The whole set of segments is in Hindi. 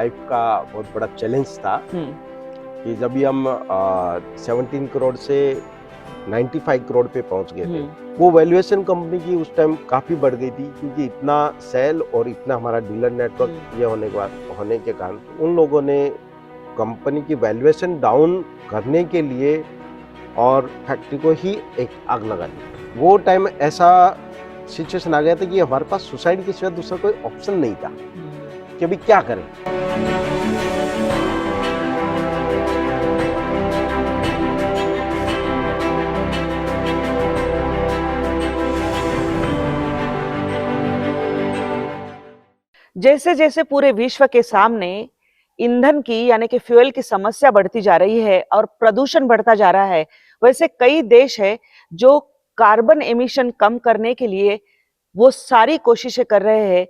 लाइफ का बहुत बड़ा चैलेंज था कि जब भी हम 17 करोड़ से 95 करोड़ पे पहुंच गए थे, वो वैल्यूएशन कंपनी की उस टाइम काफी बढ़ गई थी, क्योंकि इतना सेल और इतना हमारा डीलर नेटवर्क ये होने के कारण उन लोगों ने कंपनी की वैल्यूएशन डाउन करने के लिए और फैक्ट्री को ही एक आग लगा दी। वो टाइम ऐसा सिचुएशन आ गया था कि हमारे पास सुसाइड के सिवा दूसरा कोई ऑप्शन नहीं था कि अभी क्या करें। जैसे जैसे पूरे विश्व के सामने ईंधन की यानी कि फ्यूल की समस्या बढ़ती जा रही है और प्रदूषण बढ़ता जा रहा है, वैसे कई देश है जो कार्बन एमिशन कम करने के लिए वो सारी कोशिशें कर रहे हैं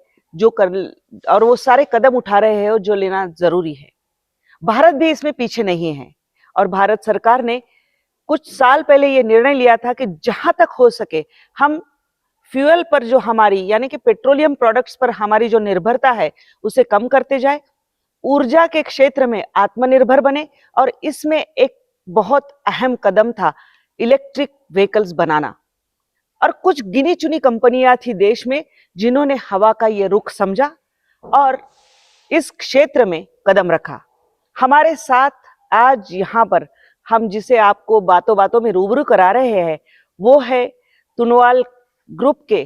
और वो सारे कदम उठा रहे हैं जो लेना जरूरी है। भारत भी इसमें पीछे नहीं है और भारत सरकार ने कुछ साल पहले ये निर्णय लिया था कि जहां तक हो सके हम फ्यूल पर जो हमारी यानी कि पेट्रोलियम प्रोडक्ट्स पर हमारी जो निर्भरता है उसे कम करते जाए, ऊर्जा के क्षेत्र में आत्मनिर्भर बने। और इसमें एक बहुत अहम कदम था इलेक्ट्रिक व्हीकल्स बनाना। और कुछ गिनी चुनी कंपनियां थी देश में जिन्होंने हवा का ये रुख समझा और इस क्षेत्र में कदम रखा। हमारे साथ आज यहाँ पर हम जिसे आपको बातों बातों में रूबरू करा रहे हैं वो है तुनवाल ग्रुप के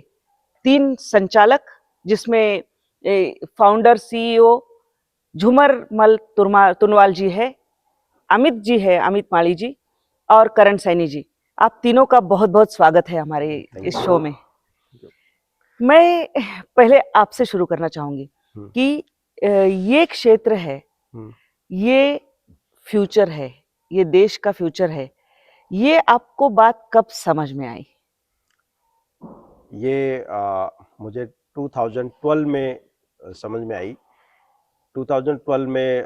3 संचालक, जिसमें फाउंडर सीईओ झूमर मल तुनवाल जी है, अमित जी है, अमित माली जी और करण सैनी जी। आप तीनों का बहुत बहुत स्वागत है हमारे इस शो में। मैं पहले आपसे शुरू करना चाहूंगी कि ये क्षेत्र है, ये फ्यूचर है, ये देश का फ्यूचर है, ये आपको बात कब समझ में आई? ये मुझे 2012 में समझ में आई। 2012 में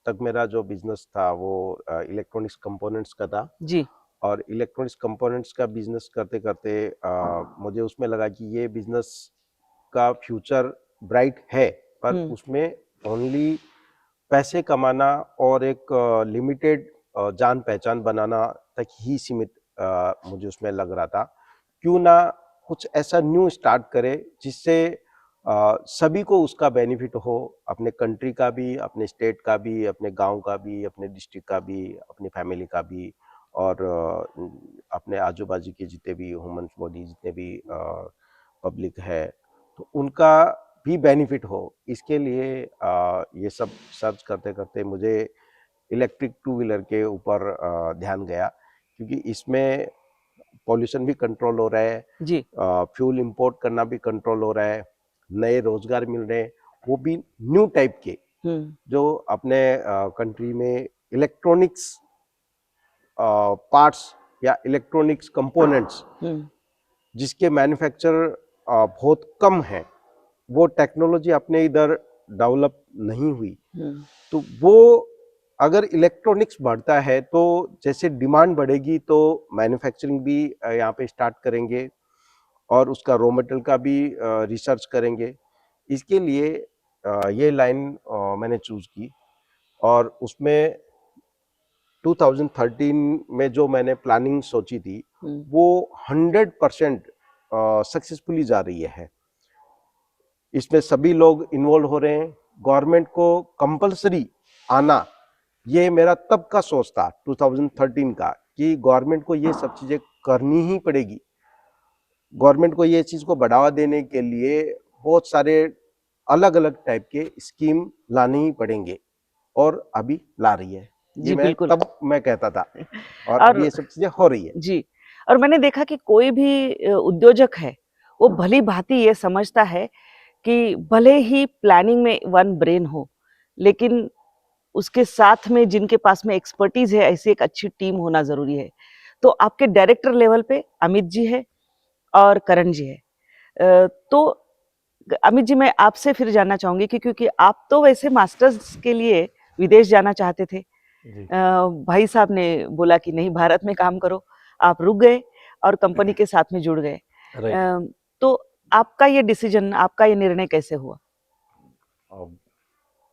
तक मेरा जो बिजनेस था वो इलेक्ट्रॉनिक्स कंपोनेंट्स का था जी। और इलेक्ट्रॉनिक्स कंपोनेंट्स का बिजनेस करते करते मुझे उसमें लगा कि ये बिजनेस का फ्यूचर ब्राइट है, पर उसमें ओनली पैसे कमाना और एक लिमिटेड जान पहचान बनाना तक ही सीमित मुझे उसमें लग रहा था। क्यों ना कुछ ऐसा न्यू स्टार्ट करे जिससे सभी को उसका बेनिफिट हो, अपने कंट्री का भी, अपने स्टेट का भी, अपने गांव का भी, अपने डिस्ट्रिक्ट का भी, अपनी फैमिली का भी और अपने आजू बाजू के जितने भी ह्यूमन बॉडी जितने भी पब्लिक है तो उनका भी बेनिफिट हो। इसके लिए ये सब सर्च करते करते मुझे इलेक्ट्रिक 2 व्हीलर के ऊपर ध्यान गया, क्योंकि इसमें पॉल्यूशन भी कंट्रोल हो रहा है जी। फ्यूल इंपोर्ट करना भी कंट्रोल हो रहा है, नए रोजगार मिल रहे हैं, वो भी न्यू टाइप के जो अपने कंट्री में इलेक्ट्रॉनिक्स पार्ट्स या इलेक्ट्रॉनिक्स कंपोनेंट्स जिसके मैन्युफैक्चर बहुत कम है, वो टेक्नोलॉजी अपने इधर डेवलप नहीं हुई। तो वो अगर इलेक्ट्रॉनिक्स बढ़ता है तो जैसे डिमांड बढ़ेगी तो मैन्युफैक्चरिंग भी यहाँ पे स्टार्ट करेंगे और उसका रॉ मटेरियल का भी रिसर्च करेंगे। इसके लिए ये लाइन मैंने चूज की और उसमें 2013 में जो मैंने प्लानिंग सोची थी वो 100% सक्सेसफुली जा रही है। इसमें सभी लोग इन्वॉल्व हो रहे हैं, गवर्नमेंट को कंपलसरी आना, ये मेरा तब का सोच था 2013 का कि गवर्नमेंट को ये सब चीजें करनी ही पड़ेगी। गवर्नमेंट को ये चीज को बढ़ावा देने के लिए बहुत सारे अलग अलग टाइप के स्कीम लाने ही पड़ेंगे और अभी ला रही है। जी बिल्कुल। तब मैं कहता था और अभी ये सब चीजें हो रही है। जी। और मैंने देखा कि कोई भी उद्योजक है वो भली भांति ये समझता है कि भले ही प्लानिंग में वन ब्रेन हो, लेकिन उसके साथ में जिनके पास में एक्सपर्टीज है ऐसी एक अच्छी टीम होना जरूरी है। तो आपके डायरेक्टर लेवल पे अमित जी है और करण जी है। तो अमित जी, मैं आपसे फिर जानना चाहूंगी कि क्योंकि आप तो वैसे मास्टर्स के लिए विदेश जाना चाहते थे, भाई साहब ने बोला कि नहीं भारत में काम करो, आप रुक गए और कंपनी के साथ में जुड़ गए। तो आपका ये डिसीजन, आपका ये निर्णय कैसे हुआ?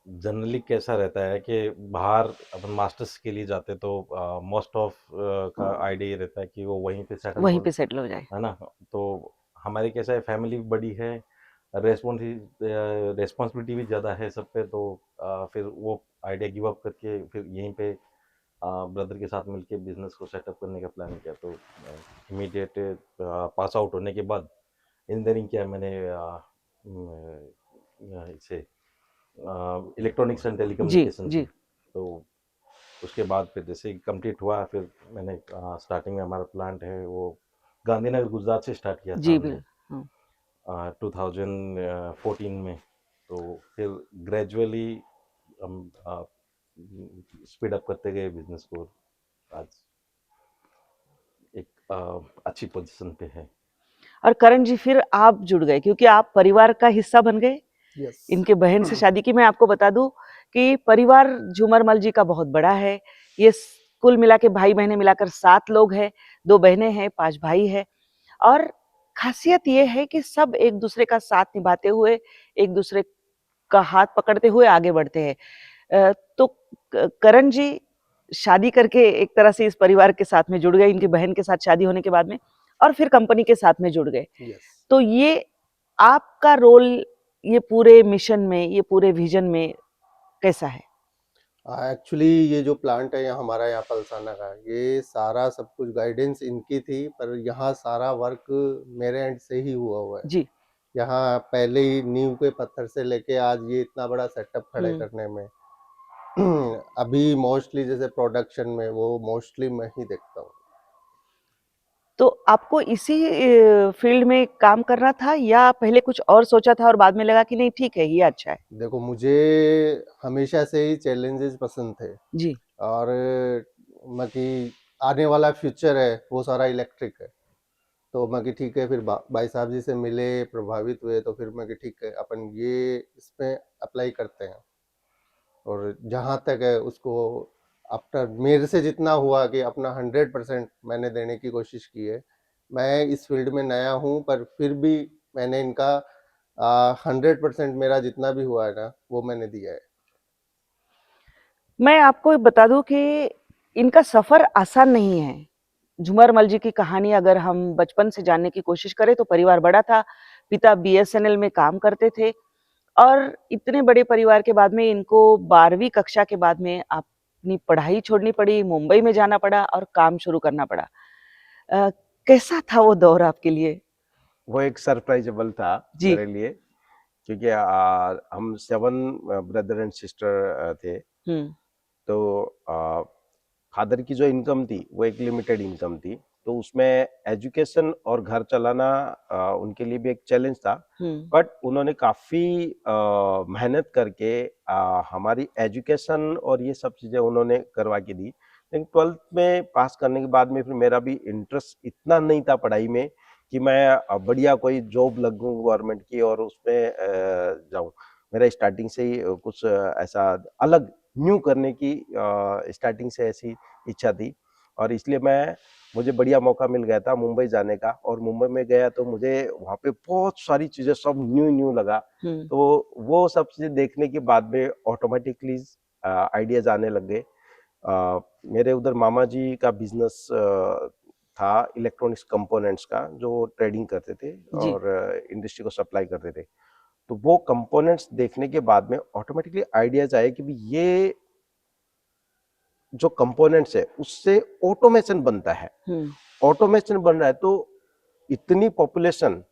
जनरली कैसा रहता है कि बाहर अपन मास्टर्स के लिए जाते तो मोस्ट ऑफ का आइडिया ये रहता है कि वो वहीं पे सेटल वहीं हो, पे सेटल हो जाए। है ना। तो हमारे कैसा है, फैमिली बड़ी है, रेस्पॉन्सिबिलिटी भी ज़्यादा है सब पे, तो फिर वो आइडिया गिव अप करके फिर यहीं पे ब्रदर के साथ मिलके बिजनेस को सेटअप करने का प्लान किया। तो इमीडिएट पास आउट होने के बाद इंजीनियरिंग किया मैंने इसे इलेक्ट्रॉनिक्स एंड जी, टेलीकम्युनिकेशन से। जी, तो उसके बाद फिर जैसे कंप्लीट हुआ, फिर मैंने स्टार्टिंग में हमारा प्लांट है वो गांधीनगर गुजरात से स्टार्ट किया था जी, हमने हाँ। 2014 में। तो फिर ग्रेजुअली हम स्पीड अप करते गए बिजनेस को, आज एक अच्छी पोजीशन पे है। और करण जी फिर आप जुड़ गए क्योंकि आप परिवार का हिस्सा बन गए। यस। इनके बहन से शादी की। मैं आपको बता दूं कि परिवार झूमरमल जी का बहुत बड़ा है। ये कुल मिला के भाई बहनें मिलाकर 7 लोग हैं। 2 बहनें हैं, 5 भाई हैं। और खासियत ये है कि सब एक दूसरे का साथ निभाते हुए, एक दूसरे का हाथ पकड़ते हुए आगे बढ़ते हैं। तो करण जी शादी करके एक तरह से इस परिवार के साथ में जुड़ गए, इनकी बहन के साथ शादी होने के बाद में, और फिर कंपनी के साथ में जुड़ गए। यस। तो ये आपका रोल ये पूरे मिशन में, ये पूरे विजन में कैसा है? एक्चुअली ये जो प्लांट है यहाँ हमारा, यहाँ पलसाना का, ये सारा सब कुछ गाइडेंस इनकी थी, पर यहाँ सारा वर्क मेरे एंड से ही हुआ है। जी। यहाँ पहले ही नींव के पत्थर से लेके आज ये इतना बड़ा सेटअप खड़े हम्म। करने में अभी मोस्टली जैसे प्रोडक्शन में वो मोस्टली मैं ही देखता हूँ। तो आपको इसी फील्ड में काम करना था या पहले कुछ और सोचा था और बाद में लगा कि नहीं ठीक है ये अच्छा है? देखो, मुझे हमेशा से ही चैलेंजेस पसंद थे, जी। और मैं कि आने वाला फ्यूचर है वो सारा इलेक्ट्रिक है। तो मैं कि ठीक है, फिर भाई साहब जी से मिले, प्रभावित हुए, तो फिर मैं कि ठीक है अपन ये इसमें अप्लाई करते हैं। और जहाँ तक है उसको आफ्टर मेरे से जितना हुआ कि अपना 100% मैंने देने की कोशिश की है। मैं इस फील्ड में नया हूँ, पर फिर भी मैंने इनका 100% मेरा जितना भी हुआ है ना वो मैंने दिया है। मैं आपको बता दूं कि इनका सफर आसान नहीं है। झूमरमल जी की कहानी अगर हम बचपन से जानने की कोशिश करें तो परिवार बड़ा था। पिता बीएसएनएल में काम करते थे और इतने बड़े परिवार के बाद में इनको 12वीं कक्षा के बाद में अपनी पढ़ाई छोड़नी पड़ी, मुंबई में जाना पड़ा और काम शुरू करना पड़ा। अ, कैसा था वो दौर आपके लिए? वो एक सरप्राइजेबल था जी। मेरे लिए, क्योंकि हम 7 ब्रदर एंड सिस्टर थे। हम्म। तो फादर की जो इनकम थी वो एक लिमिटेड इनकम थी, तो उसमें एजुकेशन और घर चलाना उनके लिए भी एक चैलेंज था। हम्म। बट उन्होंने काफ़ी मेहनत करके हमारी एजुकेशन और ये सब चीज़ें उन्होंने करवा के दी। लेकिन 12th में पास करने के बाद में फिर मेरा भी इंटरेस्ट इतना नहीं था पढ़ाई में कि मैं बढ़िया कोई जॉब लगूँ गवर्नमेंट की और उसमें जाऊँ। मेरा स्टार्टिंग से ही कुछ ऐसा अलग न्यू करने की स्टार्टिंग से ऐसी इच्छा थी, और इसलिए मुझे बढ़िया मौका मिल गया था मुंबई जाने का। और मुंबई में गया तो मुझे वहाँ पे बहुत सारी चीज़ें सब न्यू न्यू लगा। हम्म। तो वो सब चीज़ें देखने के बाद में ऑटोमेटिकली आइडियाज आने लग गए। मेरे उधर मामा जी का बिजनेस था इलेक्ट्रॉनिक्स कंपोनेंट्स का, जो ट्रेडिंग करते थे जी। और इंडस्ट्री को सप्लाई करते थे। तो वो कंपोनेंट्स देखने के बाद में ऑटोमेटिकली आइडियाज आए कि भी ये जो कंपोनेंट्स है उससे ऑटोमेशन बनता है। हम्म। ऑटोमेशन बन रहा है तो इतनी पॉपुलेशन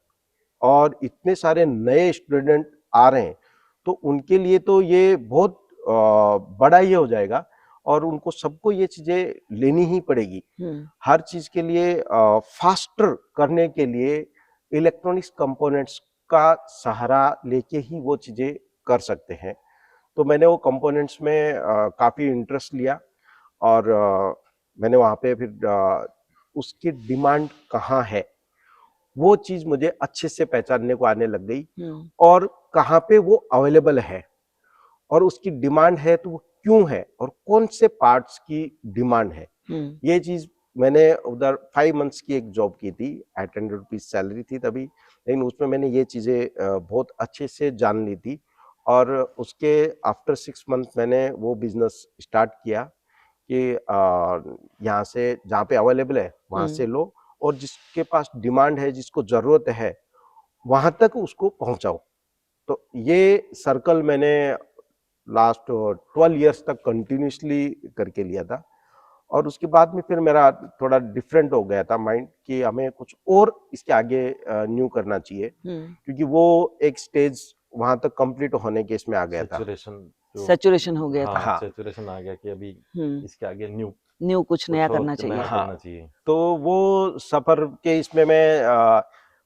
और इतने सारे नए स्टूडेंट आ रहे हैं, तो उनके लिए तो ये बहुत बड़ा ये हो जाएगा, और उनको सबको ये चीज़ें लेनी ही पड़ेगी। हम्म। हर चीज़ के लिए फास्टर करने के लिए इलेक्ट्रॉनिक्स कंपोनेंट्स का सहारा लेके ही वो चीज़ें कर सकते हैं। तो मैंने वो कंपोनेंट्स में काफ़ी इंटरेस्ट लिया, और मैंने वहाँ पे फिर उसकी डिमांड कहाँ है वो चीज़ मुझे अच्छे से पहचानने को आने लग गई, हम्म। और कहाँ पे वो अवेलेबल है और उसकी डिमांड है तो वो क्यों है और कौन से पार्ट्स की डिमांड है। हम्म। ये चीज़ मैंने उधर 5 मंथ्स की एक जॉब की थी, 800 रुपीज़ सैलरी थी तभी, लेकिन उसमें मैंने ये चीज़ें बहुत अच्छे से जान ली थी। और उसके आफ्टर 6 मंथ मैंने वो बिजनेस स्टार्ट किया कि यहाँ से जहाँ पे अवेलेबल है वहाँ से लो, और जिसके पास डिमांड है, जिसको जरूरत है, वहां तक उसको पहुंचाओ। तो ये सर्कल मैंने लास्ट 12 इयर्स तक कंटिन्यूसली करके लिया था। और उसके बाद में फिर मेरा थोड़ा डिफरेंट हो गया था माइंड कि हमें कुछ और इसके आगे न्यू करना चाहिए, क्योंकि वो एक स्टेज वहां तक कंप्लीट होने के इसमें आ गया था। सैचुरेशन हो गया था। हाँ। सैचुरेशन आ गया कि अभी हम्म इसके आगे न्यू न्यू कुछ नया कुछ और करना चाहिए। नया हाँ। करना चाहिए। तो वो सफर के इसमें मैं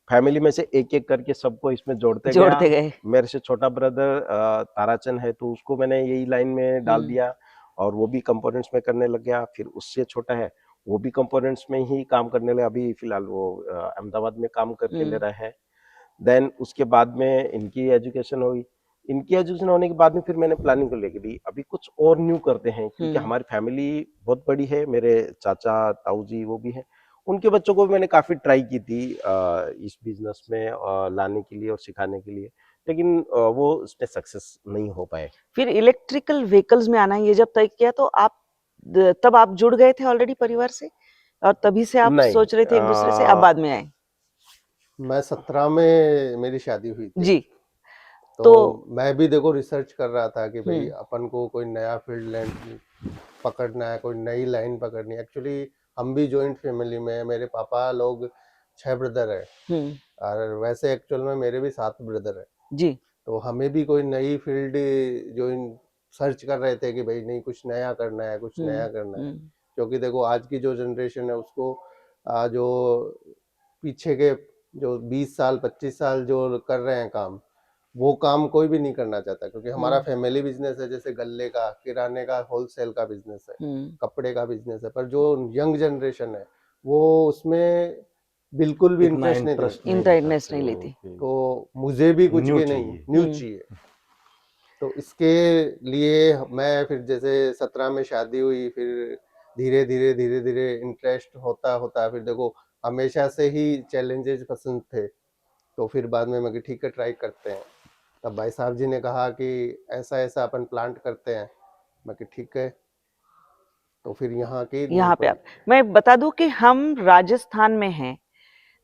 फैमिली में से एक एक करके सबको इसमें जोड़ते जोड़ते गया। गए। मेरे से छोटा ब्रदर ताराचंद है, तो उसको मैंने यही लाइन में डाल दिया और वो भी कंपोनेंट्स में करने लग गया। फिर उससे छोटा है, वो भी कंपोनेंट्स में ही काम करने लगा। अभी फिलहाल वो अहमदाबाद में काम करके ले रहा है। देन उसके बाद में इनकी एजुकेशन हुई। इनकी एजुकेशन होने के बाद में फिर मैंने प्लानिंग कर लिया कि भाई अभी कुछ और न्यू करते हैं, क्योंकि हमारी फैमिली बहुत बड़ी है। मेरे चाचा ताऊ जी वो भी हैं, उनके बच्चों को भी मैंने काफी ट्राई की थी इस बिजनेस में लाने के लिए और सिखाने के लिए, लेकिन वो उसमें सक्सेस नहीं हो पाए। फिर इलेक्ट्रिकल व्हीकल्स में आना ये जब तय किया तो आप तब आप जुड़ गए थे ऑलरेडी परिवार से, और तभी से आप नहीं, सोच रहे थे एक दूसरे से, अब बाद में आए? मैं 17 में मेरी शादी हुई थी। जी। तो मैं भी देखो रिसर्च कर रहा था कि भाई हम्म अपन को कोई नया फील्ड लाइन पकड़ना है, कोई नई लाइन पकड़नी है। एक्चुअली हम भी जॉइंट फैमिली में है, मेरे पापा लोग 6 ब्रदर है, हम्म और वैसे एक्चुअल में मेरे भी 7 ब्रदर है। जी। तो हमें भी कोई नई फील्ड ज्वाइन सर्च कर रहे थे कि भाई नहीं कुछ नया करना है, कुछ नया करना है। क्योंकि देखो आज की जो जनरेशन है उसको जो पीछे के जो 20 साल 25 साल जो कर रहे हैं काम, वो काम कोई भी नहीं करना चाहता। क्योंकि हमारा फैमिली बिजनेस है, जैसे गल्ले का, किराने का, होलसेल का बिजनेस है, कपड़े का बिजनेस है। पर जो यंग जनरेशन है वो उसमें बिल्कुल भी इतना इंटरेस्ट नहीं इंटरेस्ट लेती। इंटरेस्ट दिखाते नहीं हो लेती। कि तो मुझे भी कुछ न्यू भी नहीं, चाहिए। न्यू चाहिए। तो इसके लिए मैं फिर जैसे 17 में शादी हुई, फिर धीरे धीरे धीरे धीरे इंटरेस्ट होता होता फिर देखो हमेशा से ही चैलेंजेस पसंद थे। तो फिर बाद में मैं कि ठीक है ट्राई करते हैं। तब भाई साहब जी ने कहा कि ऐसा ऐसा अपन प्लांट करते हैं। मैं कि ठीक है। तो फिर यहाँ की यहाँ पे आप, मैं बता दूं कि हम राजस्थान में हैं,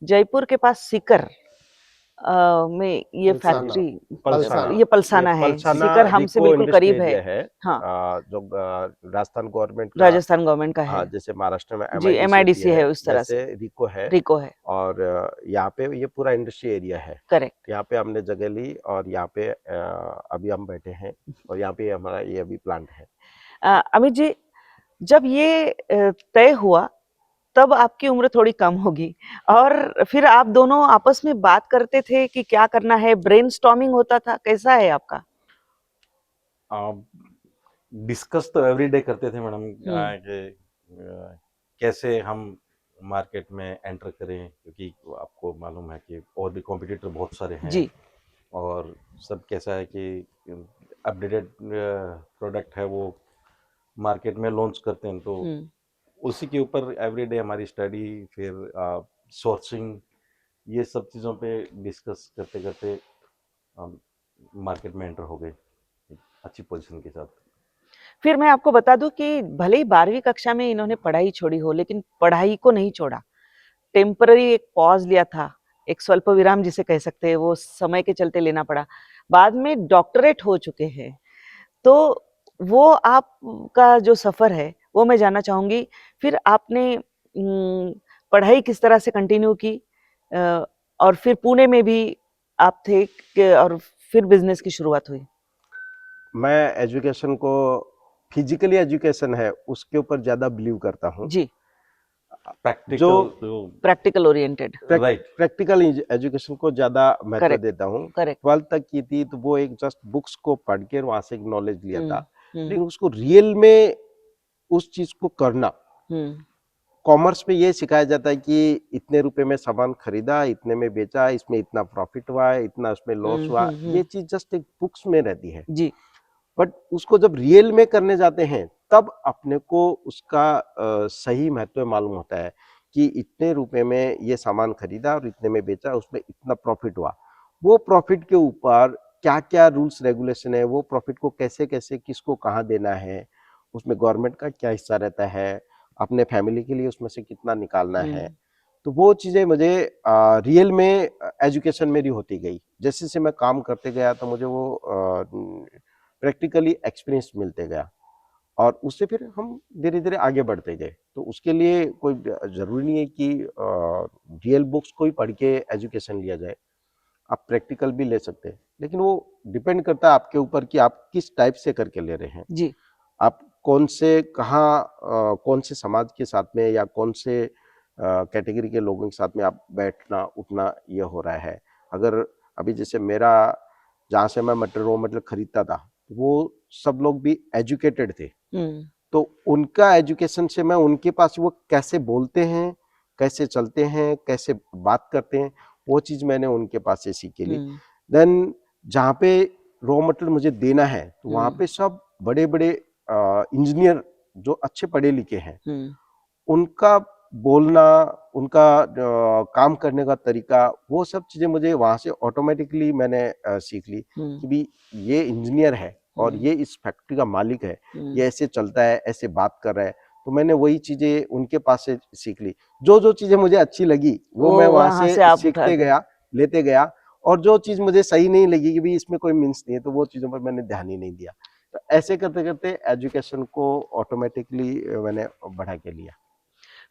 जयपुर के पास सीकर में ये पलसाना। फैक्ट्री, पलसाना। ये पलसाना है। सीकर हमसे बिल्कुल करीब है। हाँ, जो राजस्थान गवर्नमेंट का, राजस्थान गवर्नमेंट का हाँ, है। जैसे महाराष्ट्र में जी, MIDC होती MIDC है है, उस तरह से, वैसे रिको है। रिको है। और यहाँ पे ये पूरा इंडस्ट्री एरिया है। करेक्ट। यहाँ पे हमने जगह ली और यहाँ पे अभी हम बैठे हैं, और यहाँ पे हमारा ये अभी प्लांट है। अमित जी, जब ये तय हुआ तब आपकी उम्र थोड़ी कम होगी, और फिर आप दोनों आपस में बात करते थे कि क्या करना है, ब्रेनस्टॉर्मिंग होता था, कैसा है आपका? डिस्कस तो एवरीडे करते थे मैडम कि कैसे हम मार्केट में एंटर करें, क्योंकि आपको मालूम है कि और भी कॉम्पिटिटर बहुत सारे हैं जी। और सब कैसा है कि अपडेटेड प्रोडक्ट है वो मार्केट में लॉन्च करते हैं। तो उसी के ऊपर एवरीडे हमारी स्टडी, फिर सोर्सिंग, ये सब चीज़ों पे डिस्कस करते करते मार्केट में एंटर हो गए अच्छी पोजीशन के साथ। फिर मैं आपको बता दूं कि भले ही 12वीं कक्षा में इन्होंने पढ़ाई छोड़ी हो, लेकिन पढ़ाई को नहीं छोड़ा। टेम्पररी एक पॉज लिया था, एक स्वल्प विराम जिसे कह सकते हैं, वो समय के चलते लेना पड़ा। बाद में डॉक्टरेट हो चुके हैं। तो वो आपका जो सफर है वो मैं जानना चाहूंगी। फिर आपने पढ़ाई किस तरह से कंटिन्यू की, और फिर पुणे में भी आप थे और फिर बिजनेस की शुरुआत हुई? मैं एजुकेशन को, फिजिकली एजुकेशन है उसके ऊपर ज्यादा बिलीव करता हूँ। जी। Practical oriented. Right, practical education को ज्यादा महत्व करेक्ट, देता हूँ। करेक्ट। 12th तक की थी तो वो एक जस्ट बुक्स को पढ़ के वहां से एक नॉलेज लिया था, हम्म लेकिन उसको रियल में उस चीज को करना, कॉमर्स में ये सिखाया जाता है कि इतने रुपए में सामान खरीदा, इतने में बेचा, इसमें इतना प्रॉफिट हुआ है, इतना उसमें लॉस हुआ, ये चीज जस्ट एक बुक्स में रहती है। जी। बट उसको जब रियल में करने जाते हैं तब अपने को उसका सही महत्व मालूम होता है कि इतने रुपए में ये सामान खरीदा और इतने में बेचा, उसमें इतना प्रॉफिट हुआ। वो प्रॉफिट के ऊपर क्या क्या रूल्स रेगुलेशन है, वो प्रॉफिट को कैसे कैसे किसको कहाँ देना है, उसमें गवर्नमेंट का क्या हिस्सा रहता है, अपने फैमिली के लिए उसमें से कितना निकालना है। तो वो चीज़ें मुझे रियल में एजुकेशन मेरी होती गई। जैसे जैसे मैं काम करते गया तो मुझे वो प्रैक्टिकली एक्सपीरियंस मिलते गया और उससे फिर हम धीरे धीरे आगे बढ़ते गए। तो उसके लिए कोई ज़रूरी नहीं है कि रियल बुक्स को ही पढ़ के एजुकेशन लिया जाए, आप प्रैक्टिकल भी ले सकते हैं, लेकिन वो डिपेंड करता है आपके ऊपर कि आप किस टाइप से करके ले रहे हैं। जी। आप कौन से कहाँ कौन से समाज के साथ में या कौन से कैटेगरी के लोगों के साथ में आप बैठना उठना ये हो रहा है। अगर अभी जैसे मेरा जहाँ से मैं रॉ मटेरियल खरीदता था, वो सब लोग भी एजुकेटेड थे, तो उनका एजुकेशन से मैं उनके पास वो कैसे बोलते हैं, कैसे चलते हैं, कैसे बात करते हैं, वो चीज़ मैंने उनके पास से सीखी ली। देन जहाँ पे रॉ मटेरियल मुझे देना है, तो वहाँ पे सब बड़े बड़े इंजीनियर जो अच्छे पढ़े लिखे हैं, उनका बोलना, उनका काम करने का तरीका, वो सब चीज़ें मुझे वहाँ से ऑटोमेटिकली मैंने सीख ली कि भी ये इंजीनियर है और ये इस फैक्ट्री का मालिक है, ये ऐसे चलता है, ऐसे बात कर रहा है। तो मैंने वही चीज़ें उनके पास से सीख ली। जो चीज़ें मुझे अच्छी लगी वो मैं वहाँ वहां से से आप सीखते उठाते गया, लेते गया, और जो चीज़ मुझे सही नहीं लगी कि भी इसमें कोई मीन्स नहीं है, तो वो चीज़ों पर मैंने ध्यान ही नहीं दिया। तो ऐसे करते करते एजुकेशन को ऑटोमेटिकली मैंने बढ़ा के लिया।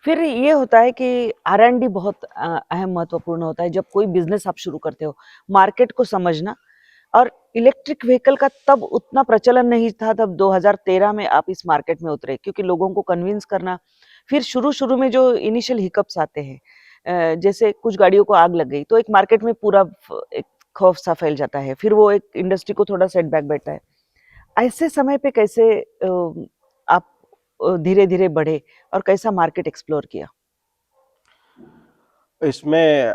फिर ये होता है कि R&D बहुत अहम महत्वपूर्ण होता है जब कोई बिजनेस आप शुरू करते हो, मार्केट को समझना। और इलेक्ट्रिक व्हीकल का तब उतना प्रचलन नहीं था, तब 2013 में आप इस मार्केट में उतरे, क्योंकि लोगों को कन्विंस करना। फिर शुरू में जो इनिशियल हिकअप्स आते हैं, जैसे कुछ गाड़ियों को आग लग गई तो एक मार्केट में पूरा एक खौफ सा फैल जाता है, फिर वो एक इंडस्ट्री को थोड़ा सेटबैक बैठता है। ऐसे समय पे कैसे आप धीरे धीरे बढ़े और कैसा मार्केट एक्सप्लोर किया? इसमें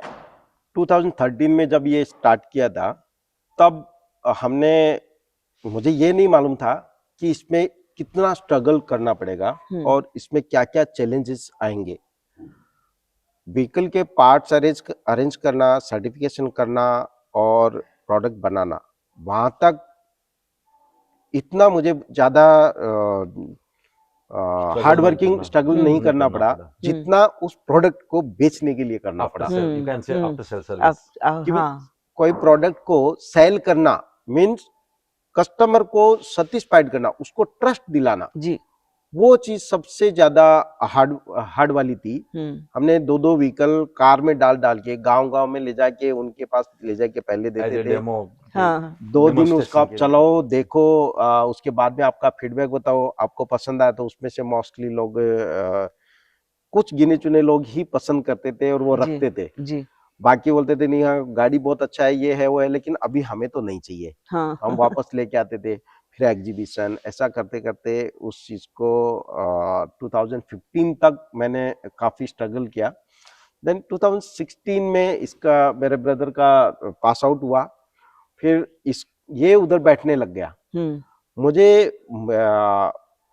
2013 में जब ये स्टार्ट किया था, तब हमने मुझे ये नहीं मालूम था कि इसमें कितना स्ट्रगल करना पड़ेगा और इसमें क्या-क्या चैलेंजेस आएंगे। व्हीकल के पार्ट्स अरेंज करना, सर्टिफिकेशन करना और प्रोडक्ट बनाना, वहाँ तक इतना मुझे ज़्यादा हार्ड वर्किंग स्ट्रगल नहीं करना पड़ा, जितना उस प्रोडक्ट को बेचने के लिए करना आफ्टर पड़ा। Sale, you can say after sale आप सर्विस। कि भी हाँ कोई प्रोडक्ट को सेल करना मीन्स कस्टमर को सेटिस्फाइड करना, उसको ट्रस्ट दिलाना, जी। वो चीज सबसे ज्यादा हार्ड हार्ड वाली थी। हमने दो व्हीकल कार में डाल के गांव में ले जाके उनके पास ले जाके पहले एज देते ए थे। डेमो, हाँ 2 दिन उसका आप डेमोन्स्ट्रेशन के लिए। चलाओ, देखो, उसके बाद में आपका फीडबैक बताओ, आपको पसंद आया तो उसमें से मोस्टली लोग कुछ गिने चुने लोग ही पसंद करते थे और वो जी रखते थे। जी बाकी बोलते थे नहीं, हाँ गाड़ी बहुत अच्छा है, ये है वो है, लेकिन अभी हमें तो नहीं चाहिए, हाँ हम वापस लेके आते थे। फिर एग्जीबिशन, ऐसा करते करते उस चीज को 2015 तक मैंने काफी स्ट्रगल किया। देन 2016 में इसका मेरे ब्रदर का पास आउट हुआ, फिर इस ये उधर बैठने लग गया। मुझे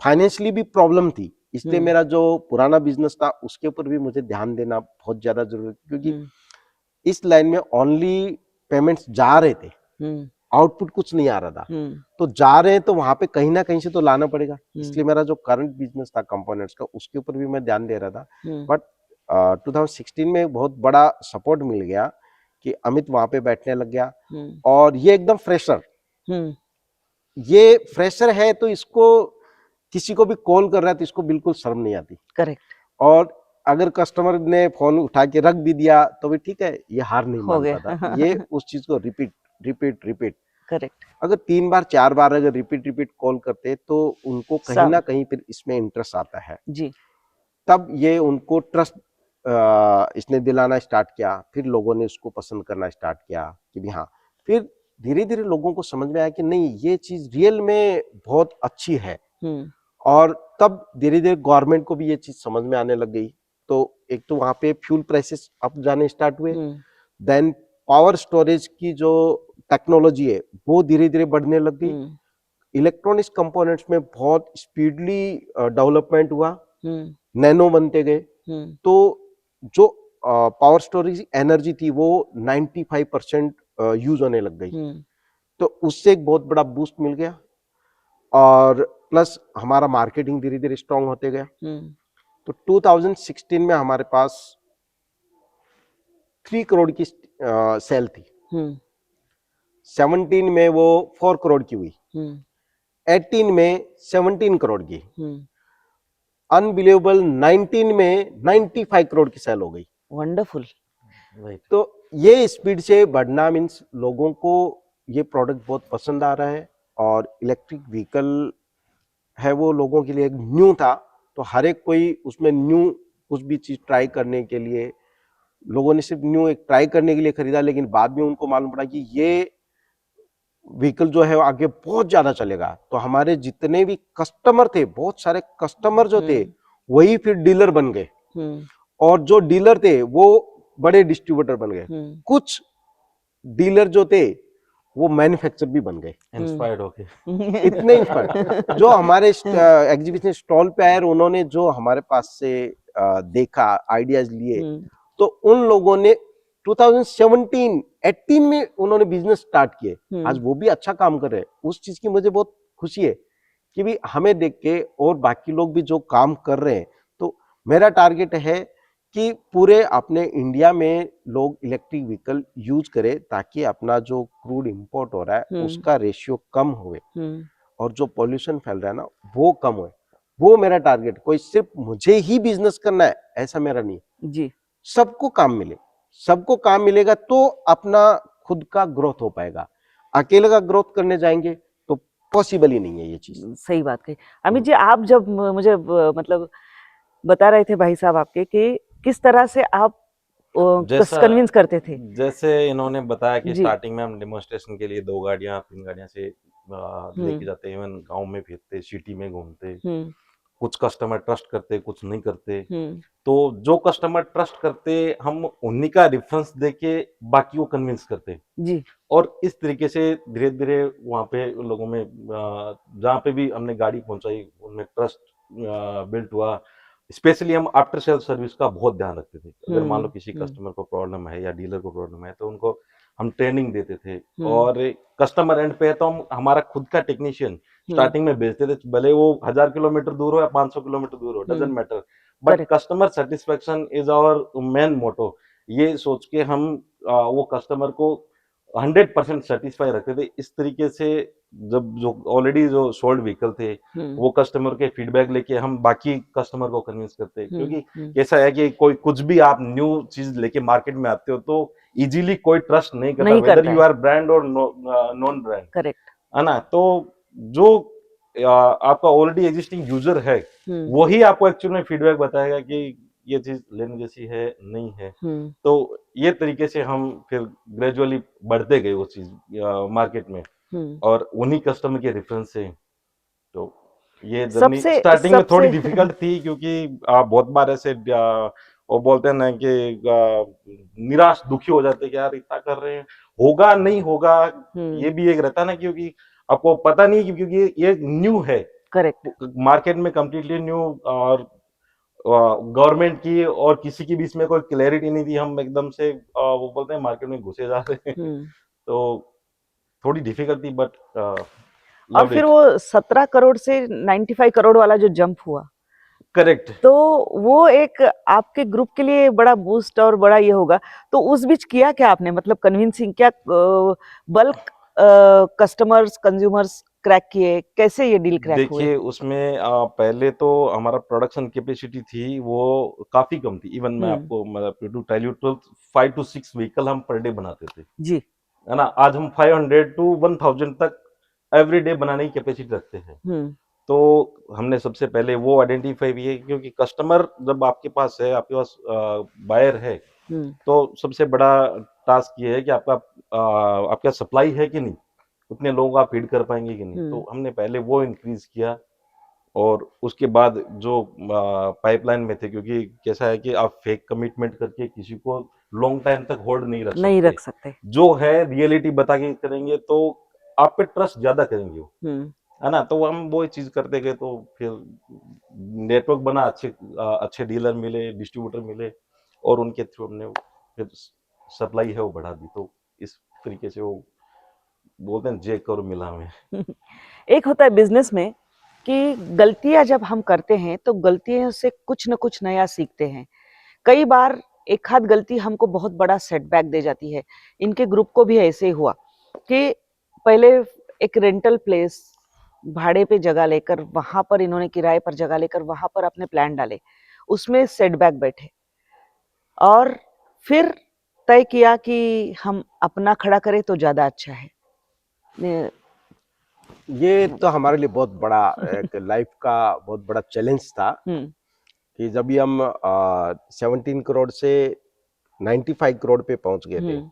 फाइनेंशियली भी प्रॉब्लम थी, इसलिए मेरा जो पुराना बिजनेस था उसके ऊपर भी मुझे ध्यान देना बहुत ज्यादा जरूरी, क्योंकि इस लाइन में ओनली पेमेंट्स जा रहे थे, आउटपुट कुछ नहीं आ रहा था। तो जा रहे हैं तो वहां पे कहीं ना कहीं से तो लाना पड़ेगा, इसलिए मेरा जो करंट बिजनेस था कंपोनेंट्स का, उसके ऊपर भी मैं ध्यान दे रहा था। बट 2016 में बहुत बड़ा सपोर्ट मिल गया कि अमित वहां पे बैठने लग गया, और ये एकदम फ्रेशर, ये फ्रेशर है तो इसको किसी को भी कॉल कर रहा है तो इसको बिल्कुल शर्म नहीं आती। करेक्ट और अगर कस्टमर ने फोन उठा के रख भी दिया तो भी ठीक है, ये हार नहीं हो मानता गया। था, ये उस चीज को रिपीट करेक्ट अगर 3 बार 4 बार अगर रिपीट कॉल करते तो उनको कहीं ना कहीं फिर इसमें इंटरेस्ट आता है। जी तब ये उनको ट्रस्ट इसने दिलाना स्टार्ट किया, फिर लोगों ने उसको पसंद करना स्टार्ट किया कि भी हाँ, फिर धीरे धीरे लोगों को समझ में आया कि नहीं, ये चीज रियल में बहुत अच्छी है। और तब धीरे धीरे गवर्नमेंट को भी ये चीज समझ में आने लग गई। तो एक तो वहां पे फ्यूल प्राइसेस अप जाने स्टार्ट हुए, देन पावर स्टोरेज की जो टेक्नोलॉजी है वो धीरे धीरे बढ़ने लग गई, इलेक्ट्रॉनिक्स कंपोनेंट्स में बहुत स्पीडली डेवलपमेंट हुआ, नैनो बनते गए। तो जो पावर स्टोरेज एनर्जी थी वो 95% यूज होने लग गई। तो उससे एक बहुत बड़ा बूस्ट मिल गया, और प्लस हमारा मार्केटिंग धीरे धीरे स्ट्रांग होते गया। तो 2016 में हमारे पास 3 करोड़ की सेल थी, 17 में वो 4 करोड़ की हुई, 18 में 17 करोड़ की, अनबिलीवेबल 19 में 95 करोड़ की सेल हो गई। वंडरफुल। राइट। तो ये स्पीड से बढ़ना मीन्स लोगों को ये प्रोडक्ट बहुत पसंद आ रहा है, और इलेक्ट्रिक व्हीकल है वो लोगों के लिए एक न्यू था, तो हर एक कोई उसमें न्यू कुछ भी चीज ट्राई करने के लिए, लोगों ने सिर्फ न्यू एक ट्राई करने के लिए खरीदा, लेकिन बाद में उनको मालूम पड़ा कि ये व्हीकल जो है वो आगे बहुत ज्यादा चलेगा। तो हमारे जितने भी कस्टमर थे, बहुत सारे कस्टमर जो थे वही फिर डीलर बन गए, और जो डीलर थे वो बड़े डिस्ट्रीब्यूटर बन गए, कुछ डीलर जो थे वो मैन्युफैक्चर भी बन गए, इंस्पायर्ड होके। इतने इंस्पायर जो हमारे एग्जीबिशन स्टॉल पे आए, उन्होंने जो हमारे पास से देखा, आइडियाज लिए, तो उन लोगों ने 2017-18 में उन्होंने बिजनेस स्टार्ट किए। आज वो भी अच्छा काम कर रहे हैं। उस चीज की मुझे बहुत खुशी है कि भी हमें देख के और बाकी लोग भी जो काम कर रहे हैं। तो मेरा टारगेट है कि पूरे अपने इंडिया में लोग इलेक्ट्रिक व्हीकल यूज करें, ताकि अपना जो क्रूड इंपोर्ट हो रहा है उसका रेशियो कम हुए, और जो पॉल्यूशन फैल रहा है ना वो कम हुए। वो मेरा टारगेट। कोई सिर्फ मुझे ही बिजनेस करना है ऐसा मेरा नहीं जी। सबको काम मिले, सबको काम मिलेगा तो अपना खुद का ग्रोथ हो पाएगा। अकेले का ग्रोथ करने जाएंगे तो पॉसिबल ही नहीं है ये चीज। सही बात कही। अमित जी, आप जब मुझे मतलब बता रहे थे भाई साहब आपके कि किस तरह से आप जैसा कन्विंस करते थे। जैसे इन्होंने बताया कि जी। स्टार्टिंग में हम डेमोन्स्ट्रेशन के लिए 2 गाड़ियां 3 गाड़ियां से लेके जाते, इवन गांव में फिरते, सिटी में घूमते। कुछ कस्टमर ट्रस्ट करते, कुछ नहीं करते। तो जो कस्टमर ट्रस्ट करते, हम उन्हीं का रेफरेंस देके बाकी को कन्विंस करते, जी। और इस तरीके से धीरे धीरे वहाँ पे लोगों में जहाँ पे भी हमने गाड़ी पहुंचाई उनमें ट्रस्ट बिल्ट हुआ। स्पेशली हम आफ्टर सेल सर्विस का बहुत ध्यान रखते थे। अगर मान लो किसी कस्टमर को प्रॉब्लम है या डीलर को प्रॉब्लम है, तो उनको हम ट्रेनिंग देते थे, और कस्टमर एंड पे है तो हम हमारा खुद का टेक्नीशियन स्टार्टिंग में भेजते थे, भले वो 1000 किलोमीटर दूर हो या 500 किलोमीटर दूर हो, doesn't matter, but correct. Customer satisfaction is our main motto. ये सोच के हम वो कस्टमर को 100% सेटिस्फाई रखते थे। इस तरीके से जब जो ऑलरेडी जो सोल्ड व्हीकल थे, वो कस्टमर के फीडबैक लेके हम बाकी कस्टमर को कन्विंस करते हैं। क्योंकि कैसा है कि कोई कुछ भी आप न्यू चीज लेके मार्केट में आते हो तो इजीली कोई ट्रस्ट नहीं करता, नहीं वेदर करता यू है। आर ब्रांड और नॉन ब्रांड, करेक्ट। है ना। तो जो आपका ऑलरेडी एग्जिस्टिंग यूजर है, वही आपको एक्चुअल में फीडबैक बताएगा कि ये चीज लेने जैसी है नहीं है। तो ये तरीके से हम फिर ग्रेजुअली बढ़ते गए वो चीज मार्केट में, और उन्हीं कस्टमर के रेफरेंस से। तो ये जर्नी सबसे स्टार्टिंग में थोड़ी सबसे डिफिकल्ट थी, क्योंकि बहुत बार ऐसे वो बोलते हैं ना कि निराश दुखी हो जाते हैं कि यार इतना कर रहे हैं, होगा नहीं होगा, ये भी एक रहता है ना, क्योंकि आपको पता नहीं क्योंकि ये न्यू है करेक्ट। मार्केट में, कम्प्लीटली न्यू, और गवर्नमेंट की और किसी की बीच में कोई क्लैरिटी नहीं थी। हम एकदम से वो बोलते हैं मार्केट में घुसे जा रहे हैं। तो थोड़ी डिफिकल्ट थी, बट और लव्ड फिर इट। वो 17 करोड़ से 95 करोड़ वाला जो जंप हुआ, करेक्ट। तो वो एक आपके ग्रुप के लिए बड़ा बूस्ट और बड़ा ये होगा। तो उस बीच किया क्या आपने, मतलब कन्विंसिंग क्या, बल्क कस्टमर्स कंज्यूमर्स क्रैक किए, कैसे ये डील क्रैक हुए? देखिए उसमें पहले तो हमारा प्रोडक्शन कैपेसिटी थी वो काफी कम थी। इवन मैं आपको मतलब to tell you 5 to 6 vehicle हम पर डे बनाते थे, जी। है ना। आज हम 500 to 1000 तक एवरी डे बनाने की कैपेसिटी रखते हैं। तो हमने सबसे पहले वो आइडेंटिफाई भी है, क्योंकि कस्टमर जब आपके पास है, आपके पास बायर है, तो सबसे बड़ा टास्क ये है कि आपका सप्लाई है कि नहीं, उतने लोगों को आप फीड कर पाएंगे कि नहीं। तो हमने पहले वो इंक्रीज किया, और उसके बाद जो पाइपलाइन में थे, क्योंकि कैसा है कि आप फेक कमिटमेंट करके किसी को लॉन्ग टाइम तक होल्ड नहीं रख सकते। जो है रियलिटी बता के करेंगे तो आप पे ट्रस्ट ज्यादा करेंगे वो, है ना। तो हम वो चीज करते गए, तो फिर नेटवर्क बना, अच्छे डीलर मिले, डिस्ट्रीब्यूटर मिले, और उनके थ्रू हमने फिर सप्लाई है वो बढ़ा दी। तो इस तरीके से वो बोलते हैं जे करो मिला में। एक होता है बिजनेस में कि गलतियां जब हम करते हैं तो गलतियों से कुछ न कुछ नया सीखते हैं। कई बार एक आध गलती हमको बहुत बड़ा सेटबैक दे जाती है। इनके ग्रुप को भी ऐसे ही हुआ कि पहले एक रेंटल प्लेस भाड़े पे जगह लेकर वहां पर इन्होंने किराए पर जगह लेकर वहां पर अपने प्लान डाले, उसमें सेटबैक बैठे और फिर तय किया कि हम अपना खड़ा करें तो ज्यादा अच्छा है। ने- ये तो हमारे लिए बहुत बड़ा एक लाइफ का बहुत बड़ा चैलेंज था हम्म कि जब भी हम 17 करोड़ से 95 करोड़ पे पहुंच गए थे, हम्म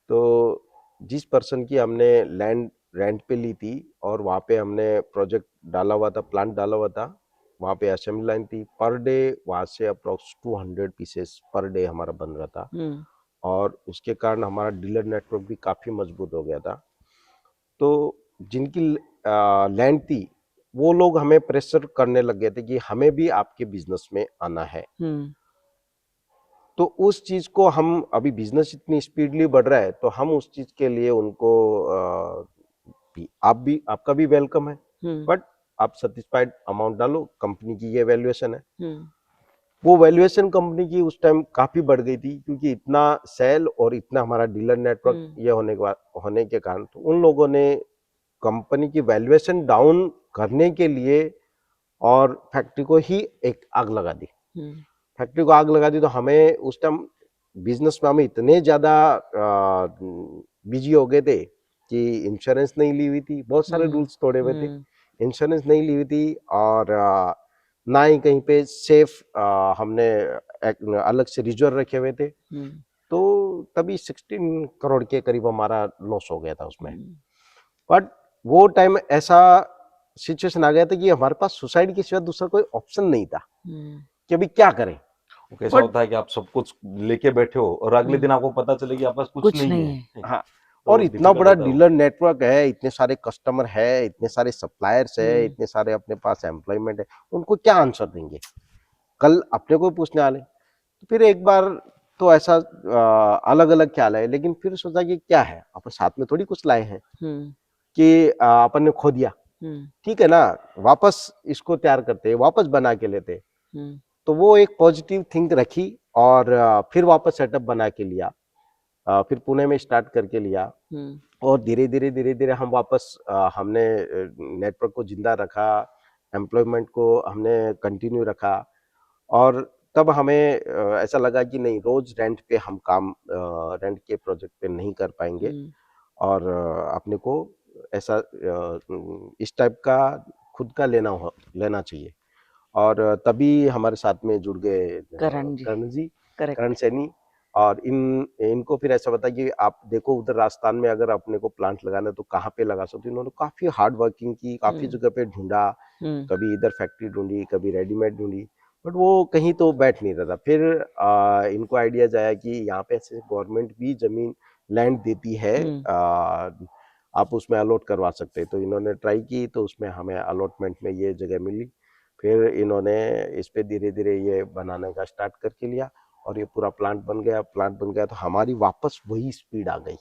तो जिस पर्सन की हमने लैंड रेंट पे ली थी और वहाँ पे हमने प्रोजेक्ट डाला हुआ था, प्लांट डाला हुआ था, वहाँ पे असेंबली लाइन थी, पर डे वहाँ से अप्रोक्स 200 पीसेस पर डे हमारा बन रहा था। हम्म और उसके कारण हमारा डीलर नेटवर्क भी काफ़ी मजबूत हो गया था। तो जिनकी लैंड थी वो लोग हमें प्रेशर करने लग गए थे कि हमें भी आपके बिजनेस में आना है। हम्म तो उस चीज को हम अभी बिजनेस इतनी स्पीडली बढ़ रहा है तो हम उस चीज के लिए उनको भी आपका भी वेलकम है, हम्म बट आप सेटिस्फाइड अमाउंट डालो, कंपनी की ये वैल्यूएशन है। हम्म वो वैल्यूएशन कंपनी की उस टाइम काफी बढ़ गई थी क्योंकि इतना सेल और इतना हमारा डीलर नेटवर्क ये होने के कारण तो उन लोगों ने कंपनी की वैल्यूएशन डाउन करने के लिए और फैक्ट्री को ही एक आग लगा दी। हम्म फैक्ट्री को आग लगा दी तो हमें उस टाइम बिजनेस में हम इतने ज्यादा बिजी हो गए थे कि इंश्योरेंस नहीं ली हुई थी, बहुत सारे रूल्स तोड़े हुए थे, इंश्योरेंस नहीं ली हुई थी और ना ही कहीं पे सेफ हमने अलग से रिजर्व रखे हुए थे। तो तभी 16 करोड़ के करीब हमारा लॉस हो गया था उसमें। बट वो टाइम ऐसा सिचुएशन आ गया था कि हमारे पास सुसाइड के सिवा दूसरा कोई ऑप्शन नहीं था कि अभी क्या करें। वो कैसा But- होता है कि आप सब कुछ लेके बैठे हो और अगले दिन आपको पता चले कि आपके पास कुछ नहीं है। हाँ, तो और इतना difficult बड़ा होता है वो। डीलर नेटवर्क है, इतने सारे कस्टमर है, इतने सारे सप्लायर्स है, हम्म। इतने सारे अपने पास एम्प्लॉयमेंट है, उनको क्या आंसर देंगे, कल अपने को पूछने वाले। तो फिर एक बार तो ऐसा अलग अलग ख्याल है, लेकिन फिर सोचा कि क्या है, अपन साथ में थोड़ी कुछ लाए हैं कि अपन ने खो दिया, ठीक है ना, वापस इसको तैयार करते, वापस बना के लेते। तो वो एक पॉजिटिव थिंक रखी और फिर वापस सेटअप बना के लिया, फिर पुणे में स्टार्ट करके लिया और धीरे धीरे हम वापस हमने नेटवर्क को जिंदा रखा, एम्प्लॉयमेंट को हमने कंटिन्यू रखा और तब हमें ऐसा लगा कि नहीं, रोज रेंट पे हम काम रेंट के प्रोजेक्ट पे नहीं कर पाएंगे और अपने को ऐसा इस टाइप का खुद का लेना चाहिए। और तभी हमारे साथ में जुड़ गए करण जी, करण सैनी। और इनको फिर ऐसा बता कि आप देखो उधर राजस्थान में अगर अपने को प्लांट लगाना है तो कहाँ पे लगा सकते हो। इन्होंने काफी हार्ड वर्किंग की, काफी जगह पे ढूंढा, कभी इधर फैक्ट्री ढूंढी, कभी रेडीमेड ढूंढी, बट वो कहीं तो बैठ नहीं रहा था। फिर इनको आइडियाज आया कि यहाँ पे ऐसे गवर्नमेंट भी जमीन लैंड देती है, आप उसमें अलॉट करवा सकते हैं। तो इन्होंने ट्राई की तो उसमें हमें अलॉटमेंट में ये जगह मिली। फिर इन्होंने इस पे धीरे धीरे ये बनाने का स्टार्ट करके लिया और ये पूरा प्लांट बन गया तो हमारी वापस वही स्पीड आ गई।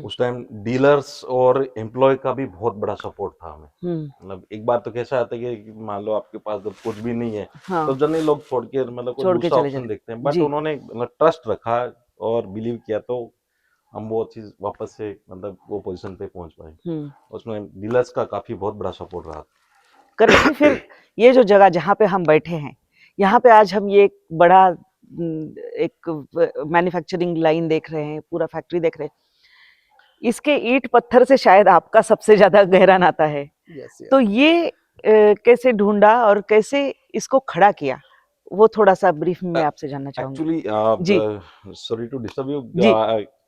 उस टाइम डीलर्स और एम्प्लॉय का भी बहुत बड़ा सपोर्ट था हमें। मतलब एक बार तो कैसा आता है कि मान लो आपके पास जब कुछ भी नहीं है तो जनरली लोग छोड़ के मतलब कोई दूसरा ऑप्शन देखते हैं, बट उन्होंने मतलब ट्रस्ट रखा और बिलीव किया तो हम वो चीज वापस से मतलब वो पोजीशन पे पहुंच पाए। उसमें डीलर्स का काफी बहुत बड़ा सपोर्ट रहा। करेक्ट। फिर ये जो जगह जहाँ पे हम बैठे हैं, यहाँ पे आज हम ये बड़ा एक मैन्युफैक्चरिंग लाइन देख रहे हैं, पूरा फैक्ट्री देख रहे हैं। इसके ईंट पत्थर से शायद आपका सबसे ज्यादा गहरा नाता है। तो ये कैसे ढूंढा और कैसे इसको खड़ा किया, वो थोड़ा सा ब्रीफ में आपसे जानना चाहूंगी। Actually sorry to disturb you,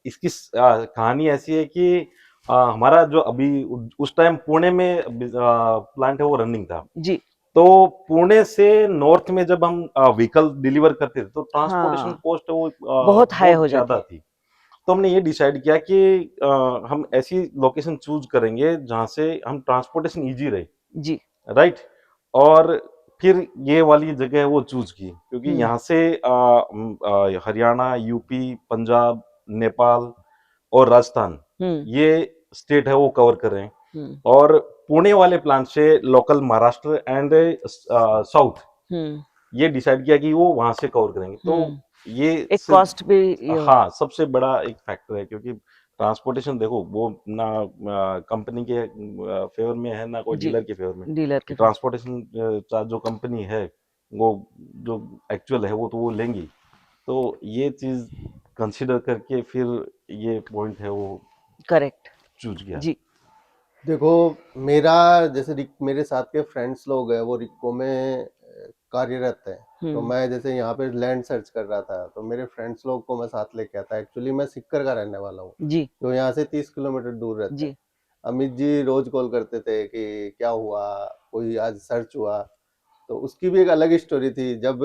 इसकी कहानी ऐसी है कि हमारा जो अभी उस टाइम पुणे में प्लांट है वो रनिंग था जी। तो पुणे से नॉर्थ में जब हम व्हीकल डिलीवर करते थे तो ट्रांसपोर्टेशन कॉस्ट वो बहुत हाई हो ज्यादा थी। तो हमने ये डिसाइड किया कि हम ऐसी लोकेशन चूज करेंगे जहां से हम ट्रांसपोर्टेशन इजी रहे जी, राइट। और फिर ये वाली जगह वो चूज की क्योंकि यहाँ से हरियाणा, यूपी, पंजाब, नेपाल और राजस्थान ये स्टेट है वो कवर कर रहे हैं, हम्म और पुणे वाले प्लांट से लोकल महाराष्ट्र एंड साउथ हम्म ये डिसाइड किया कि वो वहां से कवर करेंगे। तो हम्म ये एक सिर्फ कॉस्ट भी ये हो हाँ सबसे बड़ा एक फैक्टर है, क्योंकि ट्रांसपोर्टेशन देखो वो ना कंपनी के फेवर में है ना कोई जी डीलर के फेवर में, डीलर कि के ट्रांसपोर्टेशन चार्ज जो कंपनी है वो जो एक्चुअल है वो तो वो लेंगी। तो ये चीज कंसिडर करके फिर ये पॉइंट है वो करेक्ट चूज किया। जी देखो, मेरा जैसे मेरे साथ के फ्रेंड्स लोग हैं वो रिक्को में कार्यरत है। तो मैं जैसे यहाँ पे लैंड सर्च कर रहा था तो मेरे फ्रेंड्स लोग को मैं साथ लेके आता। एक्चुअली मैं सिक्कर का रहने वाला हूँ, जी जो यहाँ से 30 किलोमीटर दूर रहता है। जी अमित जी रोज कॉल करते थे कि क्या हुआ, कोई आज सर्च हुआ। तो उसकी भी एक अलग स्टोरी थी। जब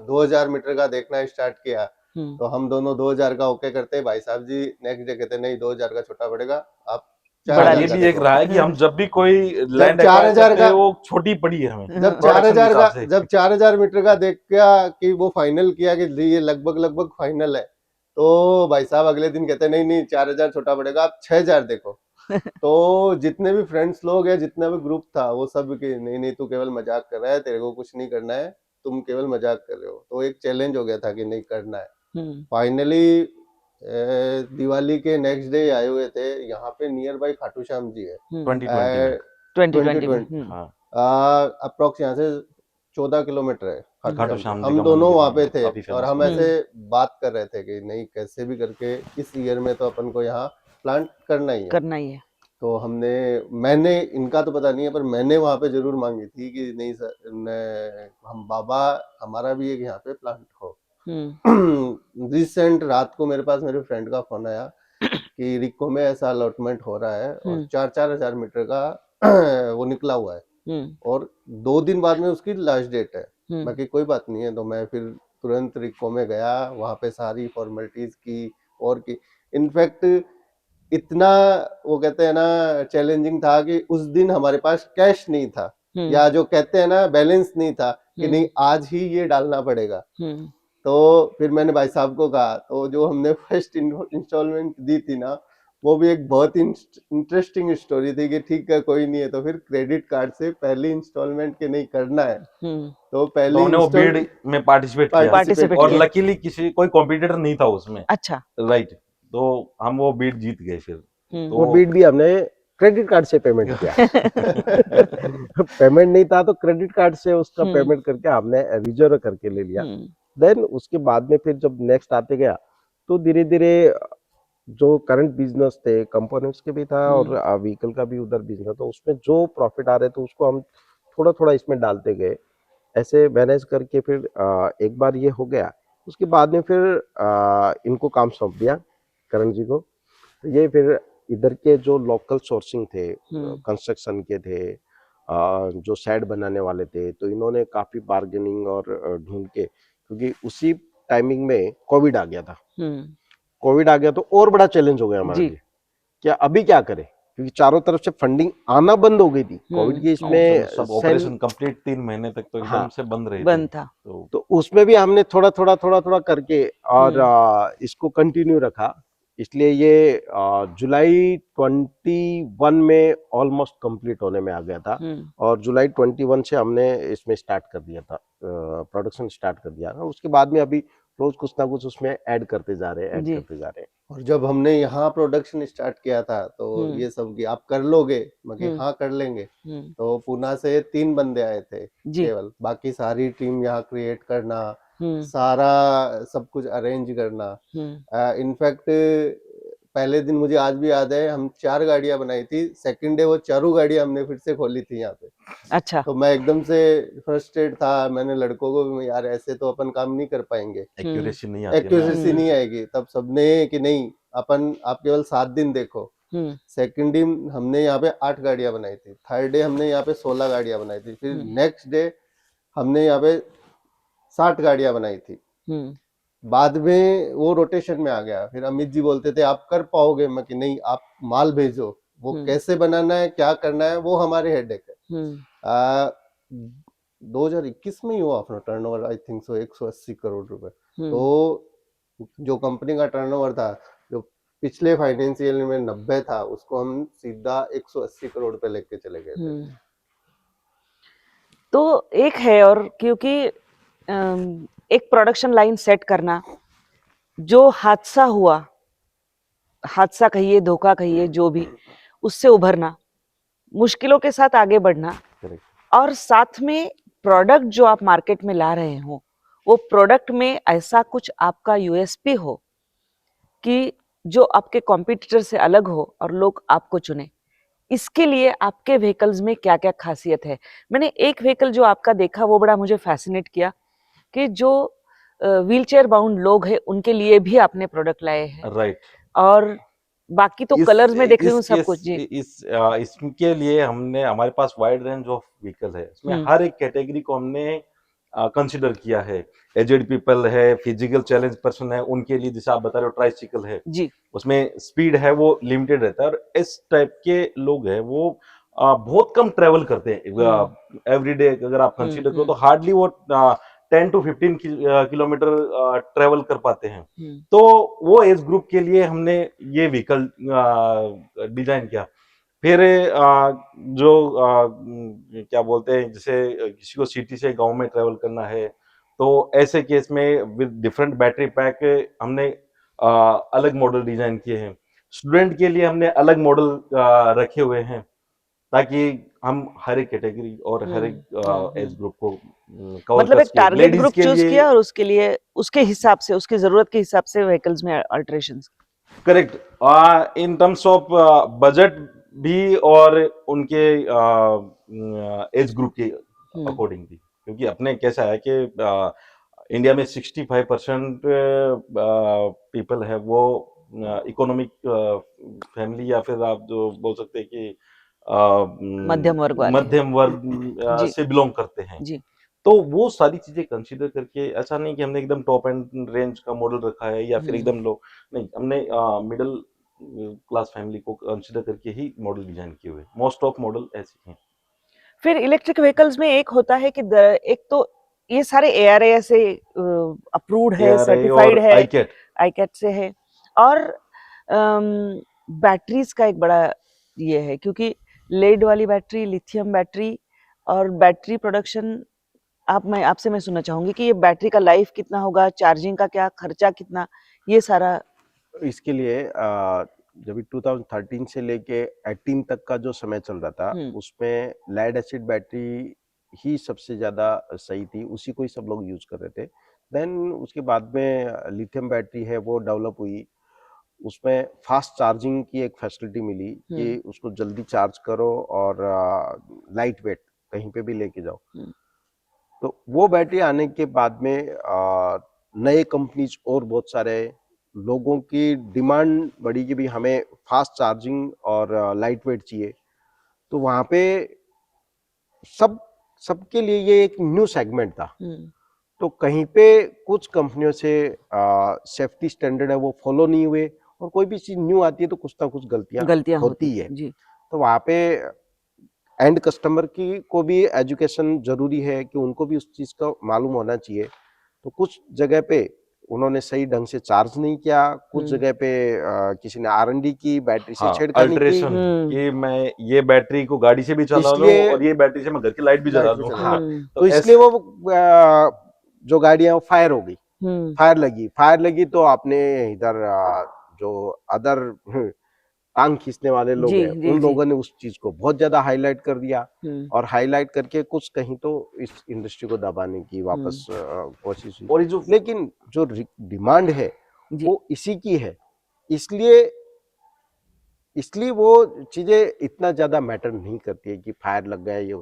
2000 मीटर का देखना स्टार्ट किया तो हम दोनों 2000 का ओके करते, भाई साहब जी नेक्स्ट डे कहते नहीं 2000 का छोटा पड़ेगा, आप बड़ा हाँ 4000 ये का भी एक देखो। रहा है कि हम जब भी कोई जब लैंड चार एक्वायर हजार करते हैं का वो छोटी पड़ी है हमें जब प्रोडक्शन के 4000 का हिसाब से। जब 4000 मीटर का देख क्या कि वो फाइनल किया कि ये लगभग लगभग फाइनल है, तो भाई साहब अगले दिन कहते नहीं नहीं 4000 छोटा पड़ेगा, आप 6000 देखो। तो जितने भी फ्रेंड्स लोग हैं, जितना भी ग्रुप था, वो सब कि नहीं नहीं तू केवल मजाक कर रहा है, तेरे को कुछ नहीं करना है, तुम केवल मजाक कर रहे हो। तो एक चैलेंज हो गया था कि नहीं करना है। फाइनली दिवाली के नेक्स्ट डे आए हुए थे यहाँ पे, नियर बाई खाटू श्याम जी है 2020 में 2020 में 2020 हाँ अप्रोक्स यहाँ से 14 किलोमीटर है खाटू खाटू श्याम से। श्याम जी हम का दोनों मंदिर वहाँ पे हाँ, थे काफी और फेमस हम मंदिर ऐसे है। बात कर रहे थे कि नहीं कैसे भी करके इस ईयर में तो अपन को यहाँ प्लांट करना ही है। करना ही है तो मैंने इनका तो पता नहीं है, पर मैंने वहाँ पे जरूर मांगी थी कि नहीं सर हम बाबा हमारा भी एक यहाँ पे प्लांट हो। रिसेंट रात को मेरे पास मेरे फ्रेंड का फोन आया कि रिको में ऐसा अलॉटमेंट हो रहा है और 4,000 मीटर का वो निकला हुआ है और 2 दिन बाद में उसकी लास्ट डेट है। मैं कि कोई बात नहीं है। तो मैं फिर तुरंत रिको में गया, वहाँ पे सारी फॉर्मेलिटीज की और की। इनफैक्ट इतना वो कहते हैं ना चैलेंजिंग था कि उस दिन हमारे पास कैश नहीं था, या जो कहते हैं ना बैलेंस नहीं था कि नहीं आज ही ये डालना पड़ेगा। तो फिर मैंने भाई साहब को कहा, तो जो हमने फर्स्ट इंस्टॉलमेंट दी थी ना, वो भी एक बहुत इंटरेस्टिंग स्टोरी थी कि ठीक है कोई नहीं है तो फिर क्रेडिट कार्ड से पहली इंस्टॉलमेंट के नहीं करना है। तो तो पहली हमने वो बीड में पार्टिसिपेट किया पार्टिसिपेट और किया लकीली किसी कोई कॉम्पिटिटर नहीं था उसमें, अच्छा राइट। तो हम वो बीड जीत गए फिर। वो तो बीट भी हमने क्रेडिट कार्ड से पेमेंट किया। पेमेंट नहीं था तो क्रेडिट कार्ड से उसका पेमेंट करके हमने रिजर्व करके ले लिया। देन उसके बाद में फिर जब नेक्स्ट आते गया तो धीरे धीरे जो करंट बिजनेस थे कंपोनेंट्स के भी था और व्हीकल का भी उधर बिजनेस, तो उसमें जो प्रॉफिट आ रहे थे उसको हम थोड़ा थोड़ा इसमें डालते गए, ऐसे मैनेज करके फिर एक बार ये हो गया। उसके बाद में फिर इनको काम सौंप दिया करण जी को। तो ये फिर इधर के जो लोकल सोर्सिंग थे, कंस्ट्रक्शन के थे, जो शेड बनाने वाले थे, तो इन्होंने काफी बार्गेनिंग और ढूंढ के, क्योंकि उसी टाइमिंग में कोविड आ गया था। कोविड आ गया तो और बड़ा चैलेंज हो गया हमारे जी लिए, क्या अभी क्या करें, क्योंकि चारों तरफ से फंडिंग आना बंद हो गई थी कोविड की। इसमें सब ऑपरेशन कंप्लीट 3 महीने तक तो एकदम हाँ, से बंद रहे बंद थे। था तो उसमें भी हमने थोड़ा थोड़ा करके और इसको कंटिन्यू रखा। इसलिए ये जुलाई 21 में ऑलमोस्ट कंप्लीट होने में आ गया था और जुलाई 21 से हमने इसमें स्टार्ट कर दिया था, प्रोडक्शन स्टार्ट कर दिया था। उसके बाद में अभी रोज कुछ ना कुछ उसमें ऐड करते जा रहे हैं, ऐड जी करते जा रहे हैं। और जब हमने यहाँ प्रोडक्शन स्टार्ट किया था तो ये सब कि आप कर लोगे, मगर हाँ कर लेंगे। तो पुणे से 3 बंदे आए थे जी केवल, बाकी सारी टीम यहाँ क्रिएट करना, सारा सब कुछ अरेंज करना। इनफैक्ट पहले दिन मुझे आज भी याद है, हम 4 गाड़ियां बनाई थी, सेकंड डे वो चारों गाड़ियां हमने फिर से खोली थी यहाँ पे। अच्छा तो मैं एकदम से फ्रस्ट्रेट था। मैंने लड़कों को भी, यार ऐसे तो अपन काम नहीं कर पाएंगे, एक्यूरेसी नहीं आती है ना। एक्यूरेसी नहीं आएगी। तब सबने कि नहीं अपन आप केवल 7 दिन देखो। सेकंड दिन हमने यहाँ पे 8 गाड़ियां बनाई थी, थर्ड डे हमने यहाँ पे 16 गाड़ियां बनाई थी, फिर नेक्स्ट डे हमने यहाँ पे 60 गाड़ियां बनाई थी। बाद में वो रोटेशन में आ गया। फिर अमित जी बोलते थे आप कर पाओगे, मैं कि नहीं आप माल भेजो, वो कैसे बनाना है क्या करना है वो हमारे हेडेक है। 2021 में ही हुआ अपना turnover I think so 180 crore रुपए। तो जो कंपनी का टर्नओवर था, जो पिछले फाइनेंशियल में 90 था, उसको हम सीधा 180 करोड़ पे लेके चले गए थे। तो एक है, और क्योंकि एक प्रोडक्शन लाइन सेट करना, जो हादसा हुआ, हादसा कहिए, धोखा कहिए, जो भी, उससे उभरना, मुश्किलों के साथ आगे बढ़ना, करेक्ट। और साथ में प्रोडक्ट जो आप मार्केट में ला रहे हो, वो प्रोडक्ट में ऐसा कुछ आपका यूएसपी हो कि जो आपके कॉम्पिटिटर से अलग हो और लोग आपको चुने। इसके लिए आपके व्हीकल्स में क्या क्या खासियत है? मैंने एक व्हीकल जो आपका देखा वो बड़ा मुझे फैसिनेट किया, कि जो व्हीलचेयर बाउंड लोग हैं उनके लिए भी आपने प्रोडक्ट लाए हैं, राइट। और बाकी तो इस कलर्स में देख रही इस हूँ सब केस कुछ जी। इसके लिए हमने, हमारे पास वाइड रेंज ऑफ व्हीकल है, इसमें हम्म, हर एक कैटेगरी को हमने कंसिडर किया है। एजेड पीपल है, फिजिकल चैलेंज पर्सन है, उनके लिए जैसे आप बता रहे हो ट्राइसिकल है, जी। उसमें स्पीड है वो लिमिटेड रहता है, और इस टाइप के लोग हैं वो बहुत कम ट्रेवल करते हैं एवरीडे। अगर आप कंसीडर करो तो हार्डली वो 10 to 15 किलोमीटर ट्रेवल कर पाते हैं। तो वो एज ग्रुप के लिए हमने ये व्हीकल डिजाइन किया। फिर क्या बोलते हैं, जैसे किसी को सिटी से गांव में ट्रेवल करना है, तो ऐसे केस में विद डिफरेंट बैटरी पैक हमने अलग मॉडल डिजाइन किए हैं। स्टूडेंट के लिए हमने अलग मॉडल रखे हुए हैं, ताकि हम हर एक कैटेगरी और हर एक एज ग्रुप को कवर मतलब कर एक सके। टारगेट लेडीज ग्रुप के चूज लिए किया और उसके लिए उसके हिसाब से, उसकी जरूरत के हिसाब से व्हीकल्स में alterations. Correct, in terms of budget भी, और उनके एज ग्रुप के अकॉर्डिंग भी, क्योंकि अपने कैसा है कि इंडिया में 65% पीपल है वो इकोनॉमिक फैमिली, या फिर आप जो बोल सकते हैं कि मध्यम वर्ग वाले हैं। मध्यम वर्ग जी से बिलोंग करते हैं। जी। तो वो सारी चीजें कंसीडर करके, ऐसा नहीं कि हमने एकदम टॉप एंड रेंज का मॉडल रखा है या फिर एकदम लो, नहीं, हमने मिडिल क्लास फैमिली को कंसीडर करके ही मॉडल डिजाइन किए हुए। मोस्ट ऑफ मॉडल ऐसे हैं। फिर इलेक्ट्रिक व्हीकल्स में एक होता है कि एक तो ये सारे ARAI से अप्रूव्ड है, ARAI सर्टिफाइड और है, आईकैट। आईकैट से है, और बैटरीज का एक बड़ा ये है, क्योंकि लेड वाली बैटरी, लिथियम बैटरी, और बैटरी प्रोडक्शन, मैं आपसे सुनना चाहूंगी कि ये बैटरी का लाइफ कितना होगा, चार्जिंग का क्या खर्चा कितना, ये सारा। इसके लिए जब 2013 से लेके 18 तक का जो समय चल रहा था, उसमें लेड एसिड बैटरी ही सबसे ज़्यादा सही थी, उसी को ही सब लोग यूज कर रहे थे। देन उसके बाद में लिथियम बैटरी है वो डेवलप हुई, उसमें फास्ट चार्जिंग की एक फैसिलिटी मिली कि उसको जल्दी चार्ज करो और लाइट वेट कहीं पे भी लेके जाओ। तो वो बैटरी आने के बाद में नए कंपनीज और बहुत सारे लोगों की डिमांड बढ़ी कि भी हमें फास्ट चार्जिंग और लाइट वेट चाहिए। तो वहाँ पे सबके लिए ये एक न्यू सेगमेंट था। तो कहीं पे कुछ कंपनियों से सेफ्टी स्टैंडर्ड है वो फॉलो नहीं हुए, और कोई भी चीज न्यू आती है तो कुछ ना कुछ गलतियां होती होती है। जी। तो वहाँ पे एंड कस्टमर की को भी एजुकेशन जरूरी है कि उनको भी उस चीज का मालूम होना चाहिए। तो कुछ जगह पे उन्होंने सही ढंग से चार्ज नहीं किया, कुछ जगह पे किसी ने R&D की, बैटरी से हाँ, छेड़खानी की। अल्ट्रेशन, कि मैं ये बैटरी को गाड़ी से भी चला लूं इसलिए और ये बैटरी से मैं घर की लाइट भी जला लाइट भी लूं। चला हाँ, लूं। तो इसलिए वो जो गाड़ियां फायर हो गई, फायर लगी तो आपने इधर जो अदर टांग खींचने वाले लोग जी हैं, जी उन जी। लोगों ने उस चीज को बहुत ज्यादा हाईलाइट कर दिया, और हाईलाइट करके कुछ कहीं तो इस इंडस्ट्री को दबाने की वापस कोशिश हुई। और ये जो लेकिन जो डिमांड है जी। वो इसी की है, इसलिए इसलिए वो चीजें इतना ज्यादा मैटर नहीं करती है कि फायर लग गया ये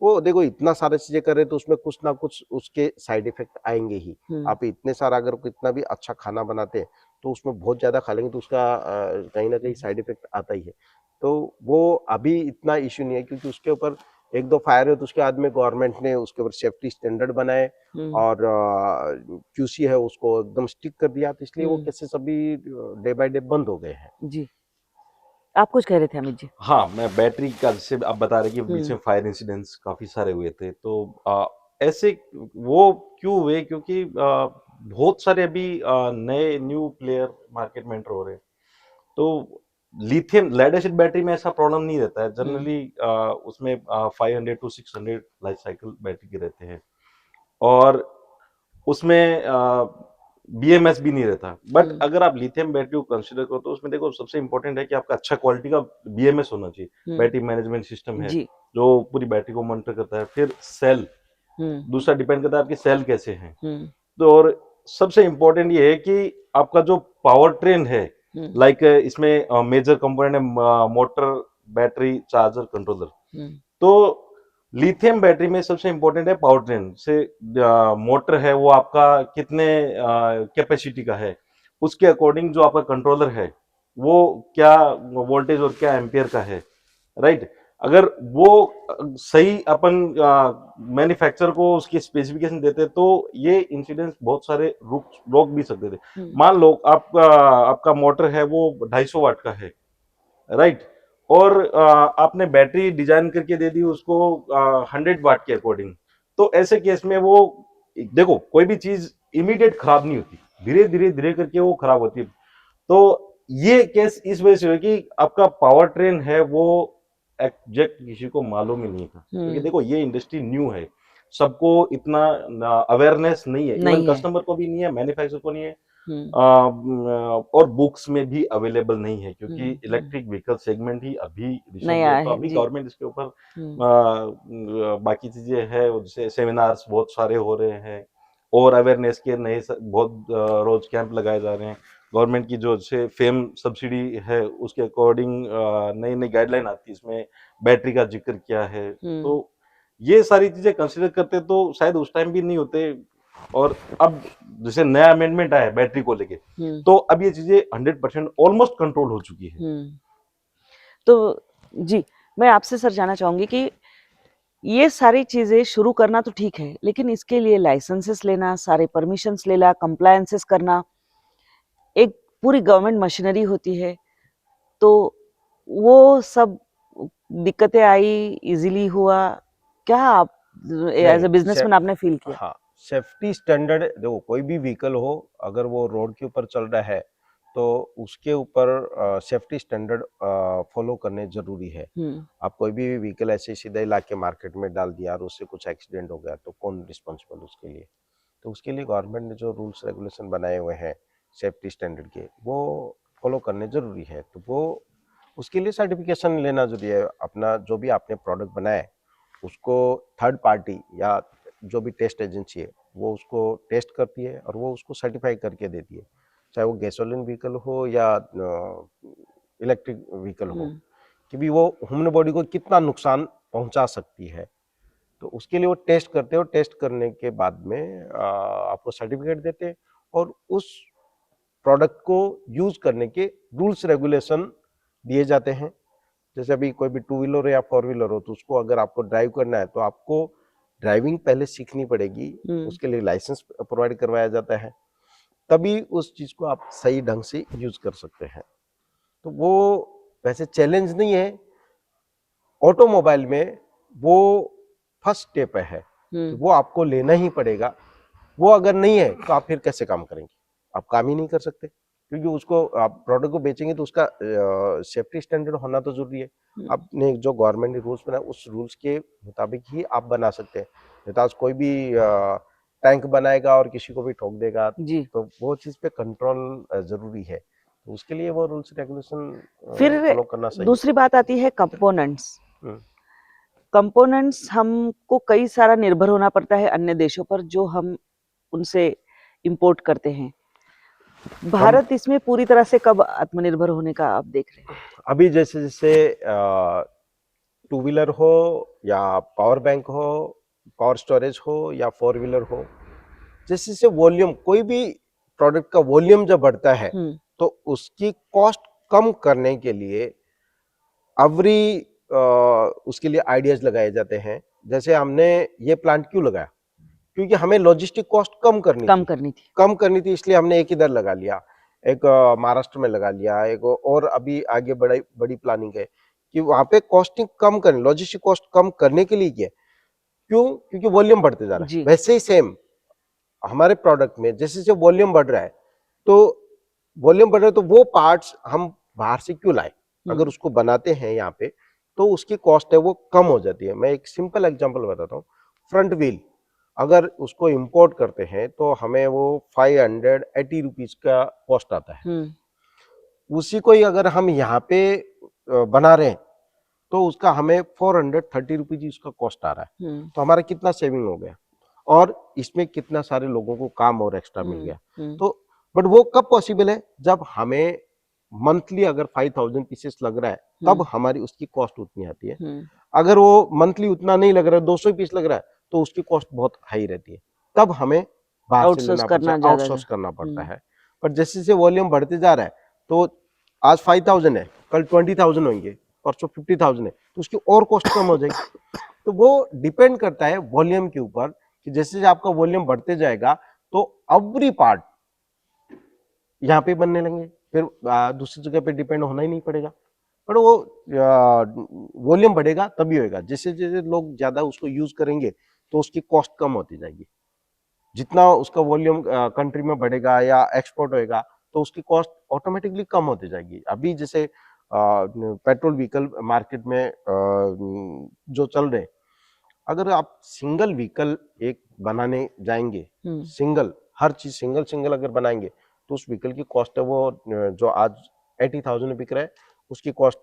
वो। देखो इतना सारा चीजें कर रहे तो उसमें कुछ ना कुछ उसके साइड इफेक्ट आएंगे ही। आप इतने सारा अगर कितना भी अच्छा खाना बनाते हैं तो उसमें बहुत ज्यादा खा लेंगे तो उसका कहीं ना कहीं साइड इफेक्ट आता ही है। तो वो अभी इतना इश्यू नहीं है, क्योंकि उसके ऊपर एक दो फायर है तो उसके बाद में गवर्नमेंट ने उसके ऊपर सेफ्टी स्टैंडर्ड बनाए, और QC है उसको एकदम स्टिक कर दिया, तो इसलिए वो केसेस अभी डे बाय डे बंद हो गए हैं। जी, आप कुछ कह रहे थे अमित जी? हाँ, मैं बैटरी का, जैसे आप बता रहे कि बीच में फायर इंसिडेंट्स काफी सारे हुए थे, तो ऐसे वो क्यों हुए, क्योंकि बहुत सारे अभी नए न्यू प्लेयर मार्केट में एंटर हो रहे हैं। तो लिथियम लेड एसिड बैटरी में ऐसा प्रॉब्लम नहीं रहता है जनरली, उसमें 500 to 600 लाइफ साइकिल बैटरी के रहते हैं, और उसमें बीएमएस भी नहीं रहता। बट अगर आप लिथियम बैटरी को कंसीडर करो तो उसमें देखो सबसे इंपॉर्टेंट है कि आपका अच्छा क्वालिटी का बीएमएस होना चाहिए, बैटरी मैनेजमेंट सिस्टम है जी जो पूरी बैटरी को मॉनिटर करता है। फिर सेल, दूसरा डिपेंड करता है आपकी सेल कैसे हैं। तो और सबसे इंपॉर्टेंट ये है कि आपका जो पावर ट्रेन है, लाइक इसमें मेजर कंपोनेंट है मोटर, बैटरी, चार्जर, कंट्रोलर। तो लिथियम बैटरी में सबसे इंपॉर्टेंट है पावर ट्रेन से, मोटर है वो आपका कितने कैपेसिटी का है, उसके अकॉर्डिंग जो आपका कंट्रोलर है वो क्या वोल्टेज और क्या एम्पियर का है, राइट। अगर वो सही अपन मैन्युफैक्चरर को उसकी स्पेसिफिकेशन देते तो ये इंसिडेंट्स बहुत सारे रोक भी सकते थे। मान लो आपका मोटर है वो 250 वाट का है, राइट, और आपने बैटरी डिजाइन करके दे दी उसको 100 वाट के अकॉर्डिंग। तो ऐसे केस में वो, देखो कोई भी चीज इमीडिएट खराब नहीं होती, धीरे धीरे धीरे करके वो खराब होती है। तो ये केस इस वजह से है कि आपका पावर ट्रेन है वो एग्जैक्ट किसी को मालूम ही नहीं था, क्योंकि देखो ये इंडस्ट्री न्यू है, सबको इतना अवेयरनेस नहीं है, इवन कस्टमर को भी नहीं है, मैन्युफैक्चरर को नहीं है, और बुक्स में भी अवेलेबल नहीं है, क्योंकि इलेक्ट्रिक व्हीकल सेगमेंट ही अभी नया तो है अभी जी। गवर्नमेंट इसके ऊपर बाकी चीजें है, जैसे सेमिनार्स बहुत सारे हो रहे हैं और अवेयरनेस के नए बहुत रोज कैंप लगाए जा रहे हैं। गवर्नमेंट की जो से फेम सब्सिडी है उसके अकॉर्डिंग नई नई गाइडलाइन आती है, इसमें बैटरी का जिक्र किया है। तो ये सारी चीजें कंसिडर करते तो शायद उस टाइम भी नहीं होते, और अब जैसे नया अमेंडमेंट आया है बैटरी को लेके, तो अब ये चीजें 100% ऑलमोस्ट कंट्रोल हो चुकी है। तो जी मैं आपसे सर जानना चाहूंगी कि ये सारी चीजें शुरू करना तो ठीक है, लेकिन इसके लिए लाइसेंसेस लेना, सारे परमिशंस लेना, कंप्लायंसेस करना, एक पूरी गवर्नमेंट मशीनरी होती है, तो वो सब दिक्कतें आई, इजीली हुआ क्या? आप एज ए बिजनेसमैन आपने फील किया? हाँ, सेफ्टी स्टैंडर्ड, देखो कोई भी व्हीकल हो अगर वो रोड के ऊपर चल रहा है तो उसके ऊपर सेफ्टी स्टैंडर्ड फॉलो करने जरूरी है। आप कोई भी व्हीकल ऐसे सीधा ला के मार्केट में डाल दिया और उससे कुछ एक्सीडेंट हो गया तो कौन रिस्पॉन्सिबल उसके लिए? तो उसके लिए गवर्नमेंट ने जो रूल्स रेगुलेशन बनाए हुए हैं सेफ्टी स्टैंडर्ड के, वो फॉलो करने जरूरी है। तो वो उसके लिए सर्टिफिकेशन लेना जरूरी है। अपना जो भी आपने प्रोडक्ट बनाया है उसको थर्ड पार्टी या जो भी टेस्ट एजेंसी है वो उसको टेस्ट करती है और वो उसको सर्टिफाई करके देती है, चाहे वो गैसोलीन व्हीकल हो या इलेक्ट्रिक व्हीकल हो, कि भी वो ह्यूमन बॉडी को कितना नुकसान पहुंचा सकती है। तो उसके लिए वो टेस्ट करते हैं और टेस्ट करने के बाद में आपको सर्टिफिकेट देते हैं और उस प्रोडक्ट को यूज करने के रूल्स रेगुलेशन दिए जाते हैं। जैसे अभी कोई भी 2 व्हीलर हो या 4 व्हीलर हो तो उसको अगर आपको ड्राइव करना है तो आपको ड्राइविंग पहले सीखनी पड़ेगी, उसके लिए लाइसेंस प्रोवाइड करवाया जाता है, तभी उस चीज को आप सही ढंग से यूज कर सकते हैं। तो वो वैसे चैलेंज नहीं है, ऑटोमोबाइल में वो फर्स्ट स्टेप है, तो वो आपको लेना ही पड़ेगा। वो अगर नहीं है तो आप फिर कैसे काम करेंगे? आप काम ही नहीं कर सकते, क्योंकि उसको आप प्रोडक्ट को बेचेंगे तो उसका सेफ्टी स्टैंडर्ड होना तो जरूरी है। आपने जो गवर्नमेंट ने रूल्स बनाए उस रूल्स के मुताबिक ही आप बना सकते हैं। नहीं तो आज कोई भी टैंक बनाएगा और किसी को भी ठोक देगा जी। तो वो चीज पे कंट्रोल जरूरी है। तो उसके लिए वो रूल्स रेगुलेशन फिर फॉलो करना सही दूसरी बात आती है कंपोनेंट्स। है। कंपोनेंट्स हमको कई सारा निर्भर होना पड़ता है अन्य देशों पर जो हम उनसे इंपोर्ट करते हैं। भारत इसमें पूरी तरह से कब आत्मनिर्भर होने का आप देख रहे हैं? अभी जैसे जैसे 2 व्हीलर हो या पावर बैंक हो, पावर स्टोरेज हो या 4 व्हीलर हो, जैसे जैसे वॉल्यूम, कोई भी प्रोडक्ट का वॉल्यूम जब बढ़ता है तो उसकी कॉस्ट कम करने के लिए एवरी उसके लिए आइडियाज लगाए जाते हैं। जैसे हमने ये प्लांट क्यों लगाया? क्योंकि हमें लॉजिस्टिक कॉस्ट कम करनी थी, इसलिए हमने एक इधर लगा लिया, एक महाराष्ट्र में लगा लिया, एक और अभी आगे बड़ी प्लानिंग है कि वहां पे कॉस्टिंग कम करने, लॉजिस्टिक कॉस्ट कम करने के लिए किया। क्यों? क्योंकि वॉल्यूम बढ़ते जा रहा है। वैसे ही सेम हमारे प्रोडक्ट में जैसे जैसे वॉल्यूम बढ़ रहा है तो वो पार्ट्स हम बाहर से क्यों लाए, अगर उसको बनाते हैं यहाँ पे तो उसकी कॉस्ट है वो कम हो जाती है। मैं एक सिंपल एग्जांपल बताता हूँ, फ्रंट व्हील अगर उसको इंपोर्ट करते हैं तो हमें वो 580 रुपीज का कॉस्ट आता है। उसी को ही अगर हम यहाँ पे बना रहे हैं तो उसका हमें 430 रुपीज उसका कॉस्ट आ रहा है। तो हमारा कितना सेविंग हो गया और इसमें कितना सारे लोगों को काम और एक्स्ट्रा मिल गया। तो बट वो कब पॉसिबल है, जब हमें मंथली अगर 5000 पीसेस लग रहा है तब हमारी उसकी कॉस्ट उतनी आती है। अगर वो मंथली उतना नहीं लग रहा है, 200 पीस लग रहा है, तो उसकी कॉस्ट बहुत हाई रहती है, तब हमें बाहर से आउटसोर्स लेना पड़ता करना है, ज्यादा आउटसोर्स करना पड़ता है। पर जैसे जैसे वॉल्यूम बढ़ते जा रहा है तो आज 5000 है, कल 20,000 होंगे, परसों 50,000 है, तो उसकी और कॉस्ट कम हो जाएगी। तो वो डिपेंड करता है वॉल्यूम के ऊपर कि जैसे जैसे आपका वॉल्यूम बढ़ते जाएगा तो एवरी पार्ट यहाँ पे बनने लगे, फिर दूसरी जगह पे डिपेंड होना ही नहीं पड़ेगा। पर वो वॉल्यूम बढ़ेगा तभी होएगा, जैसे जैसे लोग ज्यादा उसको यूज करेंगे तो उसकी कॉस्ट कम होती जाएगी। जितना उसका वॉल्यूम कंट्री में बढ़ेगा या एक्सपोर्ट होएगा तो उसकी कॉस्ट ऑटोमेटिकली कम होती जाएगी। अभी जैसे पेट्रोल व्हीकल मार्केट में जो चल रहे हैं, अगर आप सिंगल व्हीकल एक बनाने जाएंगे, सिंगल हर चीज सिंगल सिंगल अगर बनाएंगे तो उस व्हीकल की कॉस्ट है वो जो आज 80,000 में बिक रहा है उसकी कॉस्ट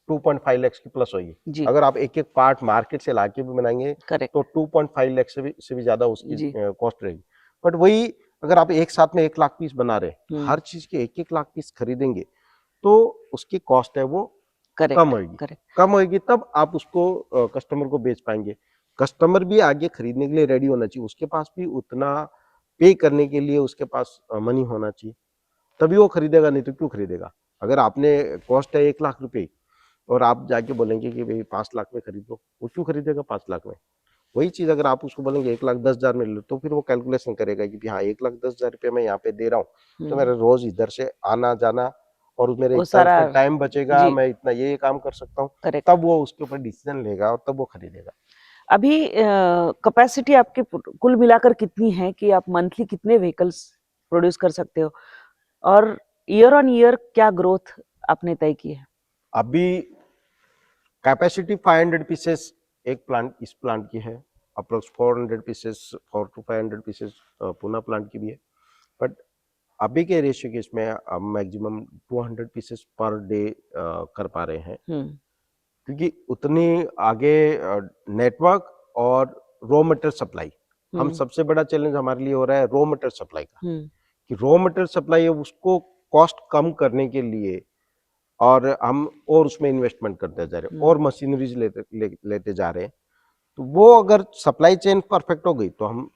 2.5 लाख की प्लस होगी। अगर आप एक एक पार्ट मार्केट से लाके भी बनाएंगे तो 2.5 लाख से भी ज्यादा उसकी कॉस्ट रहेगी। बट वही अगर आप एक साथ में 1 लाख पीस बना रहे, हर चीज के 1-1 लाख पीस खरीदेंगे तो उसकी कॉस्ट है वो कम होगी। कम होगी तब आप उसको कस्टमर को बेच पाएंगे। कस्टमर भी आगे खरीदने के लिए रेडी होना चाहिए, उसके पास भी उतना पे करने के लिए उसके पास मनी होना चाहिए, तभी वो खरीदेगा, नहीं तो क्यों खरीदेगा। अगर आपने कॉस्ट है 1 लाख रुपए और आप जाके बोलेंगे कि भाई 5 लाख में खरीद लो, वो क्यों खरीदेगा 5 लाख में। वही चीज अगर आप उसको बोलेंगे 1,10,000 में ले लो तो फिर वो कैलकुलेशन करेगा कि हाँ 1,10,000 रुपये मैं यहाँ पे दे रहा हूँ तो मेरा रोज इधर से आना जाना और मेरे वो सारा टाइम बचेगा, मैं इतना ये काम कर सकता हूँ, तब वो उसके ऊपर डिसीजन लेगा और तब वो खरीदेगा। अभी कैपेसिटी आपकी कुल मिलाकर कितनी है कि आप मंथली कितने व्हीकल्स प्रोड्यूस कर सकते हो और ईयर ऑन ईयर क्या ग्रोथ आपने तय की है? अभी कैपेसिटी 500 पीसेस एक प्लांट इस प्लांट की है, approx 400 pieces 4 to 500 pieces Pune plant की भी है। बट अभी के रेशियो के इसमें मैक्सिमम 200 पीसेस पर डे कर पा रहे हैं, क्योंकि उतनी आगे नेटवर्क और रॉ मटेरियल सप्लाई, हम सबसे बड़ा चैलेंज हमारे लिए हो रहा है रॉ मटेरियल सप्लाई का, कि रॉ मटेरियल सप्लाई है उसको कॉस्ट कम करने के लिए और हम और उसमें इन्वेस्टमेंट करते जा रहे हैं और मशीनरीज लेते जा रहे हैं। तो वो अगर सप्लाई चेन परफेक्ट हो गई तो हम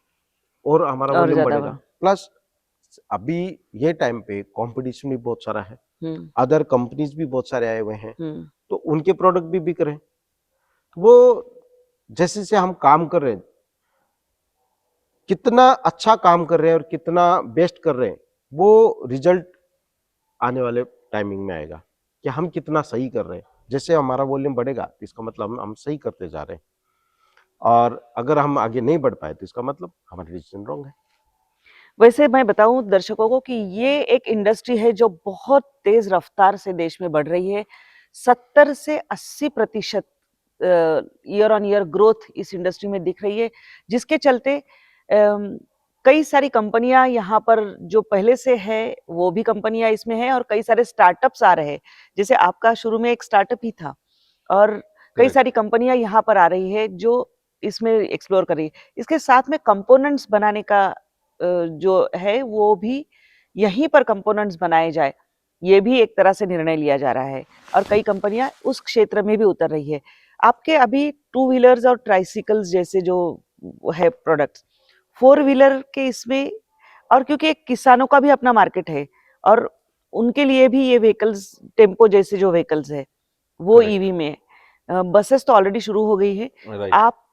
और हमारा वॉल्यूम बढ़ेगा। प्लस अभी ये टाइम पे कंपटीशन भी बहुत सारा है, अदर कंपनीज भी बहुत सारे आए हुए हैं, तो उनके प्रोडक्ट भी बिक रहे हैं। वो जैसे से हम काम कर रहे हैं, कितना अच्छा काम कर रहे हैं और कितना बेस्ट कर रहे हैं, वो रिजल्ट आने वाले टाइमिंग में आएगा कि हम कितना सही कर रहे हैं। जैसे हमारा वॉल्यूम बढ़ेगा तो इसका मतलब हम सही करते जा रहे हैं, और अगर हम आगे नहीं बढ़ पाए तो इसका मतलब हमारा डिसीजन रॉन्ग है। वैसे मैं बताऊं दर्शकों को कि ये एक इंडस्ट्री है जो बहुत तेज रफ्तार से देश में बढ़ रही है। 70 से 80% ईयर ऑन ईयर ग्रोथ इस इंडस्ट्री में दिख रही है, जिसके चलते कई सारी कंपनियां यहाँ पर जो पहले से है वो भी कंपनियां इसमें हैं और कई सारे स्टार्टअप्स आ रहे हैं। जैसे आपका शुरू में एक स्टार्टअप ही था और कई सारी कंपनियां यहाँ पर आ रही है जो इसमें एक्सप्लोर कर रही है। इसके साथ में कंपोनेंट्स बनाने का जो है वो भी यहीं पर कंपोनेंट्स बनाए जाए, ये भी एक तरह से निर्णय लिया जा रहा है और कई कंपनियां उस क्षेत्र में भी उतर रही है। आपके अभी 2 व्हीलर्स और ट्राइसिकल्स जैसे जो है प्रोडक्ट्स, 4 व्हीलर के इसमें, और क्योंकि एक किसानों का भी अपना मार्केट है और उनके लिए भी ये व्हीकल्स टेम्पो जैसे जो व्हीकल्स है वो ईवी में, बसेस तो ऑलरेडी शुरू हो गई है। आप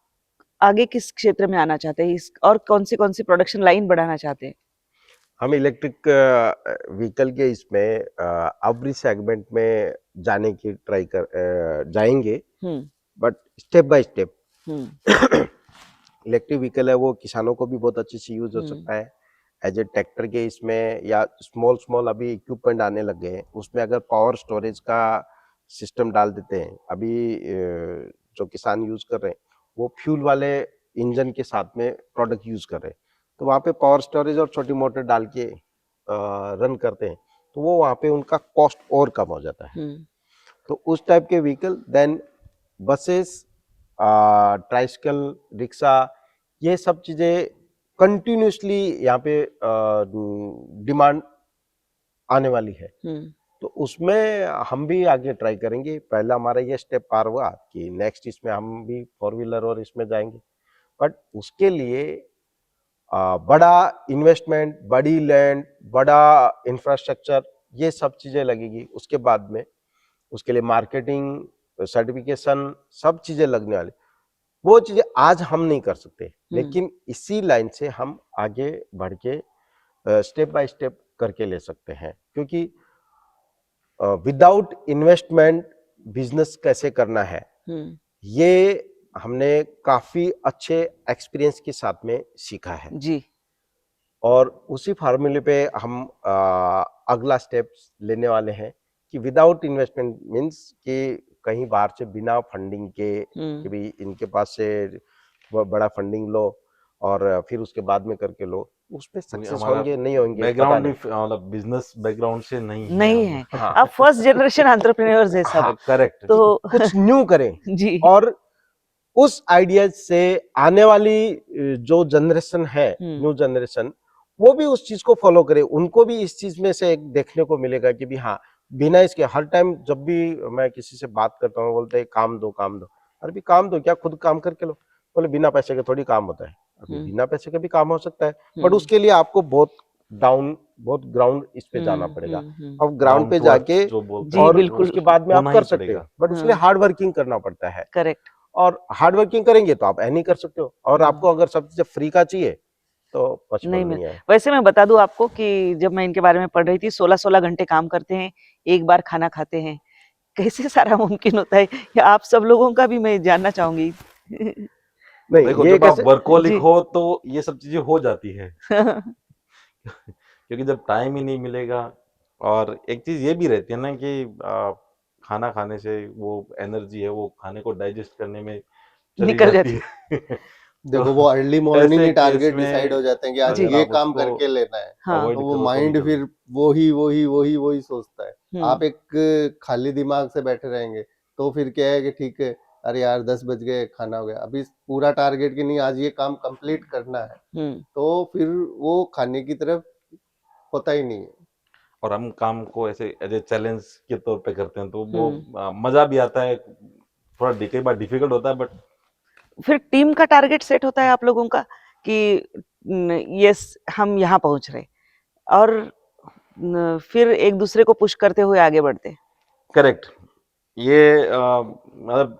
आगे किस क्षेत्र में आना चाहते हैं इस और कौन सी प्रोडक्शन लाइन बढ़ाना चाहते हैं? हम इलेक्ट्रिक व्हीकल के इसमें एवरी सेगमेंट में जाने की जाएंगे, but step by step. Electric vehicle है वो किसानों को भी बहुत अच्छे से यूज हो सकता है, एज ए ट्रैक्टर के इसमें या स्मॉल स्मॉल अभी इक्विपमेंट आने लग गए हैं, उसमें अगर पावर स्टोरेज का सिस्टम डाल देते हैं, अभी जो किसान यूज कर रहे हैं वो फ्यूल वाले इंजन के साथ में प्रोडक्ट यूज कर रहे हैं, तो वहाँ पे पावर स्टोरेज और छोटी मोटर डाल के रन करते हैं, तो वो वहाँ पे उनका कॉस्ट और कम हो जाता है। तो उस टाइप के vehicle, then buses, tricycle, rickshaw, ये सब चीजें कंटिन्यूसली यहाँ पे डिमांड आने वाली है। तो उसमें हम भी आगे ट्राई करेंगे। पहला हमारा ये स्टेप पार हुआ कि नेक्स्ट इसमें हम भी 4 व्हीलर और इसमें जाएंगे, बट उसके लिए बड़ा इन्वेस्टमेंट, बड़ी लैंड, बड़ा इंफ्रास्ट्रक्चर, ये सब चीजें लगेगी। उसके बाद में उसके लिए मार्केटिंग, सर्टिफिकेशन, सब चीजें लगने वाली। वो चीजें आज हम नहीं कर सकते, लेकिन इसी लाइन से हम आगे बढ़ के स्टेप बाय स्टेप करके ले सकते हैं, क्योंकि विदाउट इन्वेस्टमेंट बिजनेस कैसे करना है, ये हमने काफी अच्छे एक्सपीरियंस के साथ में सीखा है जी। और उसी फार्मूले पे हम अगला स्टेप लेने वाले हैं कि विदाउट इन्वेस्टमेंट मींस कि कहीं बाहर से बिना फंडिंग के कि भी इनके पास से बड़ा फंडिंग लो और फिर उसके बाद में करके लो, उसमें सक्सेस हमारा होंगे नहीं होंगे पता बैकग्राउंड भी नहीं। मतलब बिजनेस बैकग्राउंड से नहीं नहीं हम। है, हाँ आप फर्स्ट जनरेशन एंटरप्रेन्योर्स है सब। हाँ, करेक्ट। तो कुछ न्यू करें जी। और उस आइडिया से आने वाली जो जनरेशन है, न्यू जनरेशन, वो भी उस चीज को फॉलो करे, उनको भी इस चीज में से एक देखने को मिलेगा कि भी हाँ, बिना इसके हर टाइम जब भी मैं किसी से बात करता हूँ बोलते हैं काम दो काम दो। अरे भी काम दो क्या, खुद काम करके लो। बोले बिना पैसे के थोड़ी काम होता है। अभी बिना पैसे के भी काम हो सकता है, बट उसके लिए आपको बहुत ग्राउंड इस पे जाना पड़ेगा। अब ग्राउंड पे जाके जो बोलते जी, हैं, और बिल्कुल। उसके बाद में आप होना कर ही सकते हो, पड़ेगा। बट उसके लिए हार्ड वर्किंग करना पड़ता है करेक्ट। और हार्ड वर्किंग करेंगे तो आप नहीं कर सकते हो। और आपको अगर सब चीजें फ्री का चाहिए तो पॉसिबल नहीं मिल नहीं है। वैसे मैं बता दूं आपको कि जब मैं इनके बारे में पढ़ रही थी, 16-16 घंटे काम करते हैं, एक बार खाना खाते हैं। कैसे सारा मुमकिन होता है, या आप सब लोगों का भी मैं जानना चाहूंगी। नहीं देखो ये जब आप कैसे, वर्कोलिक जी। हो तो ये सब चीजें हो जाती है क्योंकि जब टाइम ही नहीं मिलेगा। और एक चीज ये भी रहती है ना कि खाना खाने से वो एनर्जी है वो खाने को डाइजेस्ट करने में चली निकल जाती जाती है देखो वो तो अर्ली मॉर्निंग ऐसे ही केस टारगेट में डिसाइड हो जाते हैं कि आज जी। अगर ये आप काम उसको करके लेना है, हाँ। अवॉइड तो वो करो तो माइंड नहीं फिर करो। वही सोचता है। आप हम्म। एक खाली दिमाग से बैठे रहेंगे तो फिर क्या है कि ठीक है, अरे यार 10 बज गए, खाना हो गया, अभी पूरा टारगेट कि नहीं आज ये काम कंप्लीट करना है, तो फिर वो खाने की तरफ होता ही नहीं है। और हम काम को ऐसे एज ए चैलेंज के तौर पे करते हैं तो वो मजा भी आता है। थोड़ा कई बार डिफिकल्ट होता है बट फिर टीम का टारगेट सेट होता है आप लोगों का कि यस हम यहाँ पहुंच रहे, और फिर एक दूसरे को पुश करते हुए आगे बढ़ते। करेक्ट। ये मतलब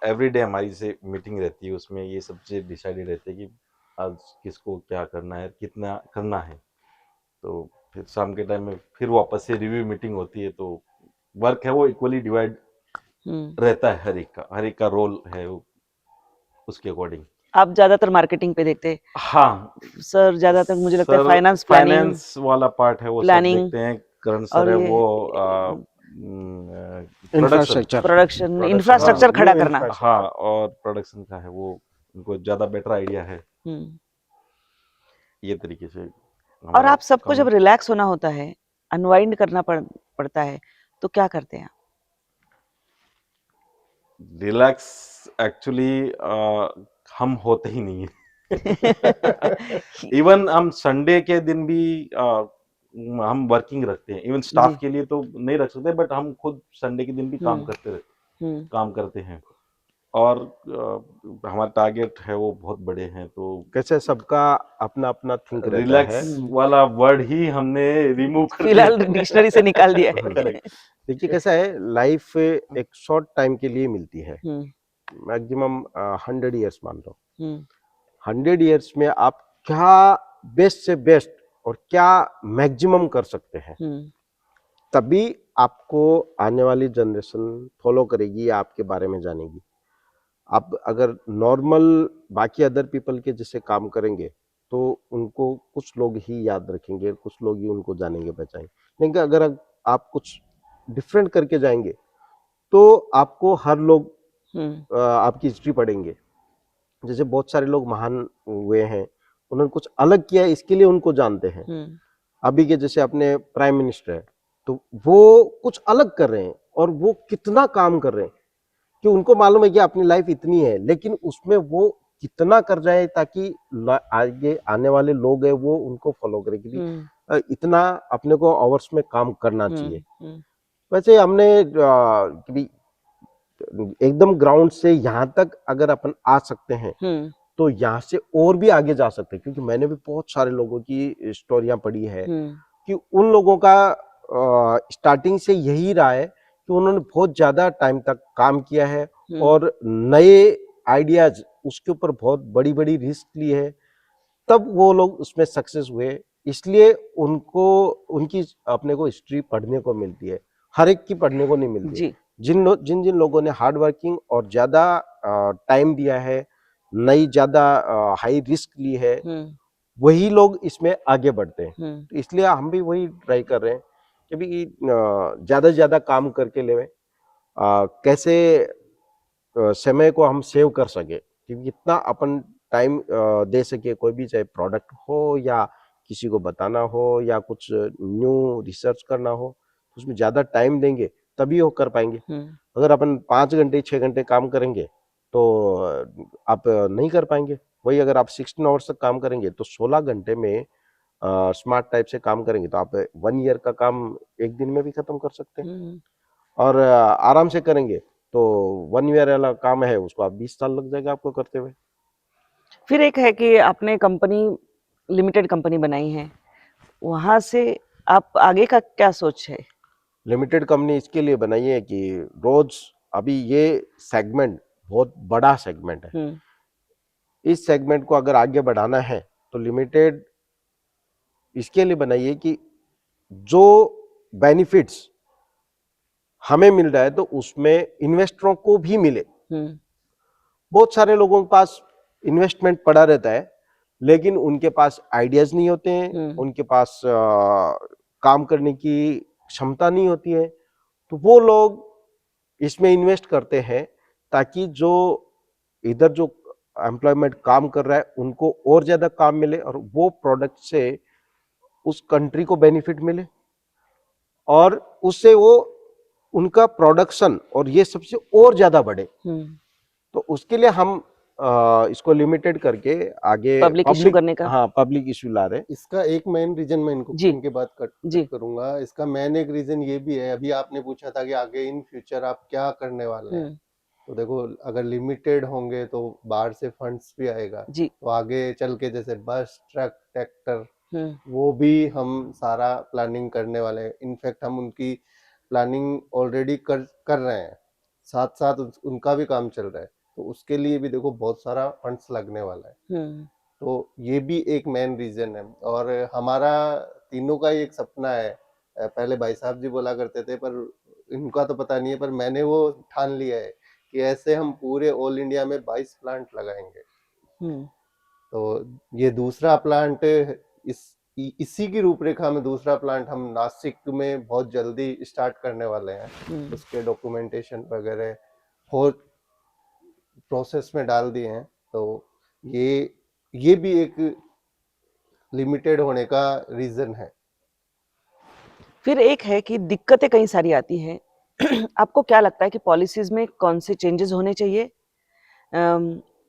एवरीडे हमारी से मीटिंग रहती है, उसमें ये सब चीज़ डिसाइडेड रहती है कि आज किसको क्या करना है, कितना करना है। तो फिर शाम के टाइम में फिर वापस से रिव्यू मीटिंग होती है, तो वर्क है वो इक्वली डिवाइड रहता है, हर एक का रोल है वो उसके अकॉर्डिंग। आप ज्यादातर मार्केटिंग पे देखते हैं हाँ सर, ज्यादातर मुझे लगता है सर, फाइनेंस, प्लानिंग, फाइनेंस वाला पार्ट है वो सब प्लानिंग, देखते हैं। करण और सर है ये वो प्रोडक्शन प्रोडक्शन इंफ्रास्ट्रक्चर खड़ा करना। हाँ, और प्रोडक्शन का है वो, उनको ज्यादा बेटर आइडिया है। ये तरीके से और हमारा आप सबको काम जब रिलैक्स होना होता है, अनवाइंड करना पड़ता है, तो क्या करते हैं आप? रिलैक्स एक्चुअली हम होते ही नहीं है इवन हम संडे के दिन भी हम वर्किंग रखते हैं, इवन स्टाफ जी। के लिए तो नहीं रख सकते, बट हम खुद संडे के दिन भी काम करते हैं। और हमारा टारगेट है वो बहुत बड़े हैं, तो कैसे सबका अपना अपना थिंक रहता है। रिलैक्स वाला वर्ड ही हमने रिमूव कर फिलहाल दिया डिक्शनरी से निकाल दिया है। करेक्ट। देखिए कैसा है, लाइफ एक शॉर्ट टाइम के लिए मिलती है, मैक्सिमम 100 ईयर्स मान लो। 100 ईयर्स में आप क्या बेस्ट से बेस्ट और क्या मैक्सिमम कर सकते हैं, तभी आपको आने वाली जनरेशन फॉलो करेगी या आपके बारे में जानेगी। आप अगर नॉर्मल बाकी अदर पीपल के जैसे काम करेंगे तो उनको कुछ लोग ही याद रखेंगे, कुछ लोग ही उनको जानेंगे पहचानेंगे। लेकिन अगर आप कुछ डिफरेंट करके जाएंगे तो आपको हर लोग आपकी हिस्ट्री पढ़ेंगे। जैसे बहुत सारे लोग महान हुए हैं, उन्होंने कुछ अलग किया है, इसके लिए उनको जानते हैं। अभी के जैसे अपने प्राइम मिनिस्टर है, तो वो कुछ अलग कर रहे हैं और वो कितना काम कर रहे हैं कि उनको मालूम है कि अपनी लाइफ इतनी है, लेकिन उसमें वो कितना कर जाए ताकि आगे आने वाले लोग हैं वो उनको फॉलो करें कि इतना अपने को आवर्स में काम करना चाहिए। वैसे हमने कभी एकदम ग्राउंड से यहाँ तक अगर अपन आ सकते हैं तो यहाँ से और भी आगे जा सकते हैं, क्योंकि मैंने भी बहुत सारे लोगों की स्टोरियां पढ़ी है कि उन लोगों का स्टार्टिंग से यही रहा है कि उन्होंने बहुत ज्यादा टाइम तक काम किया है और नए आइडियाज उसके ऊपर बहुत बड़ी बड़ी रिस्क ली है, तब वो लोग उसमें सक्सेस हुए। इसलिए उनको उनकी अपने को हिस्ट्री पढ़ने को मिलती है, हर एक की पढ़ने को नहीं मिलती है। जी जिन जिन लोगों ने हार्ड वर्किंग और ज्यादा टाइम दिया है, नई ज्यादा हाई रिस्क ली है, वही लोग इसमें आगे बढ़ते हैं। तो इसलिए हम भी वही ट्राई कर रहे हैं कि भी ज्यादा से ज्यादा काम करके लेवे, कैसे समय को हम सेव कर सके, क्योंकि इतना अपन टाइम दे सके, कोई भी चाहे प्रोडक्ट हो या किसी को बताना हो या कुछ न्यू रिसर्च करना हो, तो उसमें ज्यादा टाइम देंगे तभी वो कर पाएंगे। अगर अपन 5 घंटे 6 घंटे काम करेंगे तो आप नहीं कर पाएंगे। वही अगर आप 16 आवर्स तक काम करेंगे तो 16 घंटे में स्मार्ट टाइप से काम करेंगे तो आप 1 ईयर का काम एक दिन में भी खत्म कर सकते हैं। और आराम से करेंगे तो 1 ईयर वाला काम है उसको आप 20 साल लग जाएगा आपको करते हुए। फिर एक है कि आपने कंपनी लिमिटेड कंपनी बनाई है, वहां से आप आगे का क्या सोच है? लिमिटेड कंपनी इसके लिए बनाई है कि रोज अभी ये सेगमेंट बहुत बड़ा सेगमेंट है, इस सेगमेंट को अगर आगे बढ़ाना है तो लिमिटेड इसके लिए बनाई है कि जो बेनिफिट्स हमें मिल रहा है तो उसमें इन्वेस्टरों को भी मिले। बहुत सारे लोगों के पास इन्वेस्टमेंट पड़ा रहता है लेकिन उनके पास आइडियाज नहीं होते हैं, उनके पास काम करने की क्षमता नहीं होती है, तो वो लोग इसमें इन्वेस्ट करते हैं ताकि जो इधर जो एम्प्लॉयमेंट काम कर रहा है उनको और ज्यादा काम मिले और वो प्रोडक्ट से उस कंट्री को बेनिफिट मिले और उससे वो उनका प्रोडक्शन और ये सबसे और ज्यादा बढ़े। तो उसके लिए हम इसको लिमिटेड करके आगे पब्लिक इशू करने का। हाँ पब्लिक इशू ला रहे हैं। इसका एक मेन रीजन मैं जी इनकी बात कट जी करूंगा। इसका मेन एक रीजन ये भी है, अभी आपने पूछा था कि आगे इन फ्यूचर आप क्या करने वाले हैं, तो देखो अगर लिमिटेड होंगे तो बाहर से फंड्स भी आएगा, जी तो आगे चल के जैसे बस ट्रक ट्रैक्टर वो भी हम सारा प्लानिंग करने वाले हैं। इनफैक्ट हम उनकी प्लानिंग ऑलरेडी कर रहे हैं, साथ साथ उनका भी काम चल रहा है, तो उसके लिए भी देखो बहुत सारा फंड्स लगने वाला है। तो ये भी एक मेन रीजन है और हमारा तीनों का ही एक सपना है। पहले भाई साहब जी बोला करते थे पर इनका तो पता नहीं है, पर मैंने वो ठान लिया है कि ऐसे हम पूरे ऑल इंडिया में 22 प्लांट लगाएंगे। तो ये दूसरा प्लांट इसी की रूपरेखा में दूसरा प्लांट हम नासिक में बहुत जल्दी स्टार्ट करने वाले हैं। उसके डॉक्यूमेंटेशन वगैरह हो प्रोसेस में डाल दिए हैं। तो ये भी एक लिमिटेड होने का रीजन है। फिर एक है कि दिक्कतें कई सारी आती हैं। आपको क्या लगता है कि पॉलिसीज में कौन से चेंजेस होने चाहिए?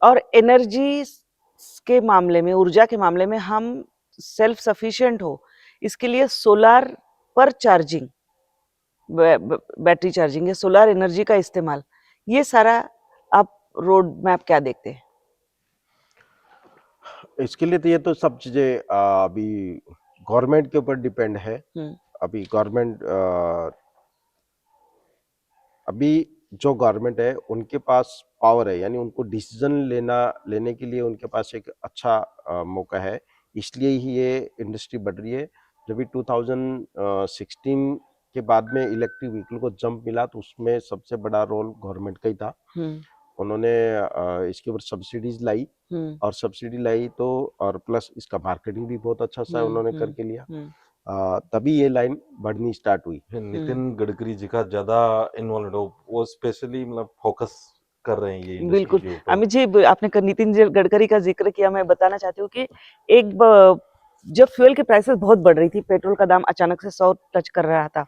और एनर्जी के मामले में, ऊर्जा के मामले में हम सेल्फ सफिशिएंट हो, इसके लिए सोलार पर चार्जिंग, बैटरी चार्जिंग या सोलार एनर्जी का इस्तेमाल, ये सारा आप रोड मैप क्या देखते हैं? इसके लिए तो ये तो सब चीजें अभी गवर्नमेंट के ऊपर डिपेंड है। अभी गवर्नमेंट अभी जो गवर्नमेंट है उनके पास पावर है, यानी उनको डिसीजन लेने के लिए उनके पास एक अच्छा मौका है, इसलिए ही ये इंडस्ट्री बढ़ रही है। जब भी 2016 के बाद में इलेक्ट्रिक व्हीकल को जंप मिला तो उसमें सबसे बड़ा रोल गवर्नमेंट का ही था उन्होंने इसके ऊपर सब्सिडीज लाई, और सब्सिडी लाई तो और प्लस इसका मार्केटिंग भी बहुत अच्छा सा उन्होंने करके लिया, तभी ये लाइन बढ़नी स्टार्ट हुई। फिर नितिन गडकरी जी का ज्यादा इन्वॉल्व हो, वो स्पेशली मतलब फोकस कर रहे हैं ये इंडस्ट्री बिल्कुल। के ऊपर। अमित जी, आपने नितिन जी गडकरी का जिक्र किया, मैं बताना चाहती हूँ कि जब फ्यूल की प्राइसेस बहुत बढ़ रही थी, पेट्रोल का दाम अचानक से 100 टच कर रहा था,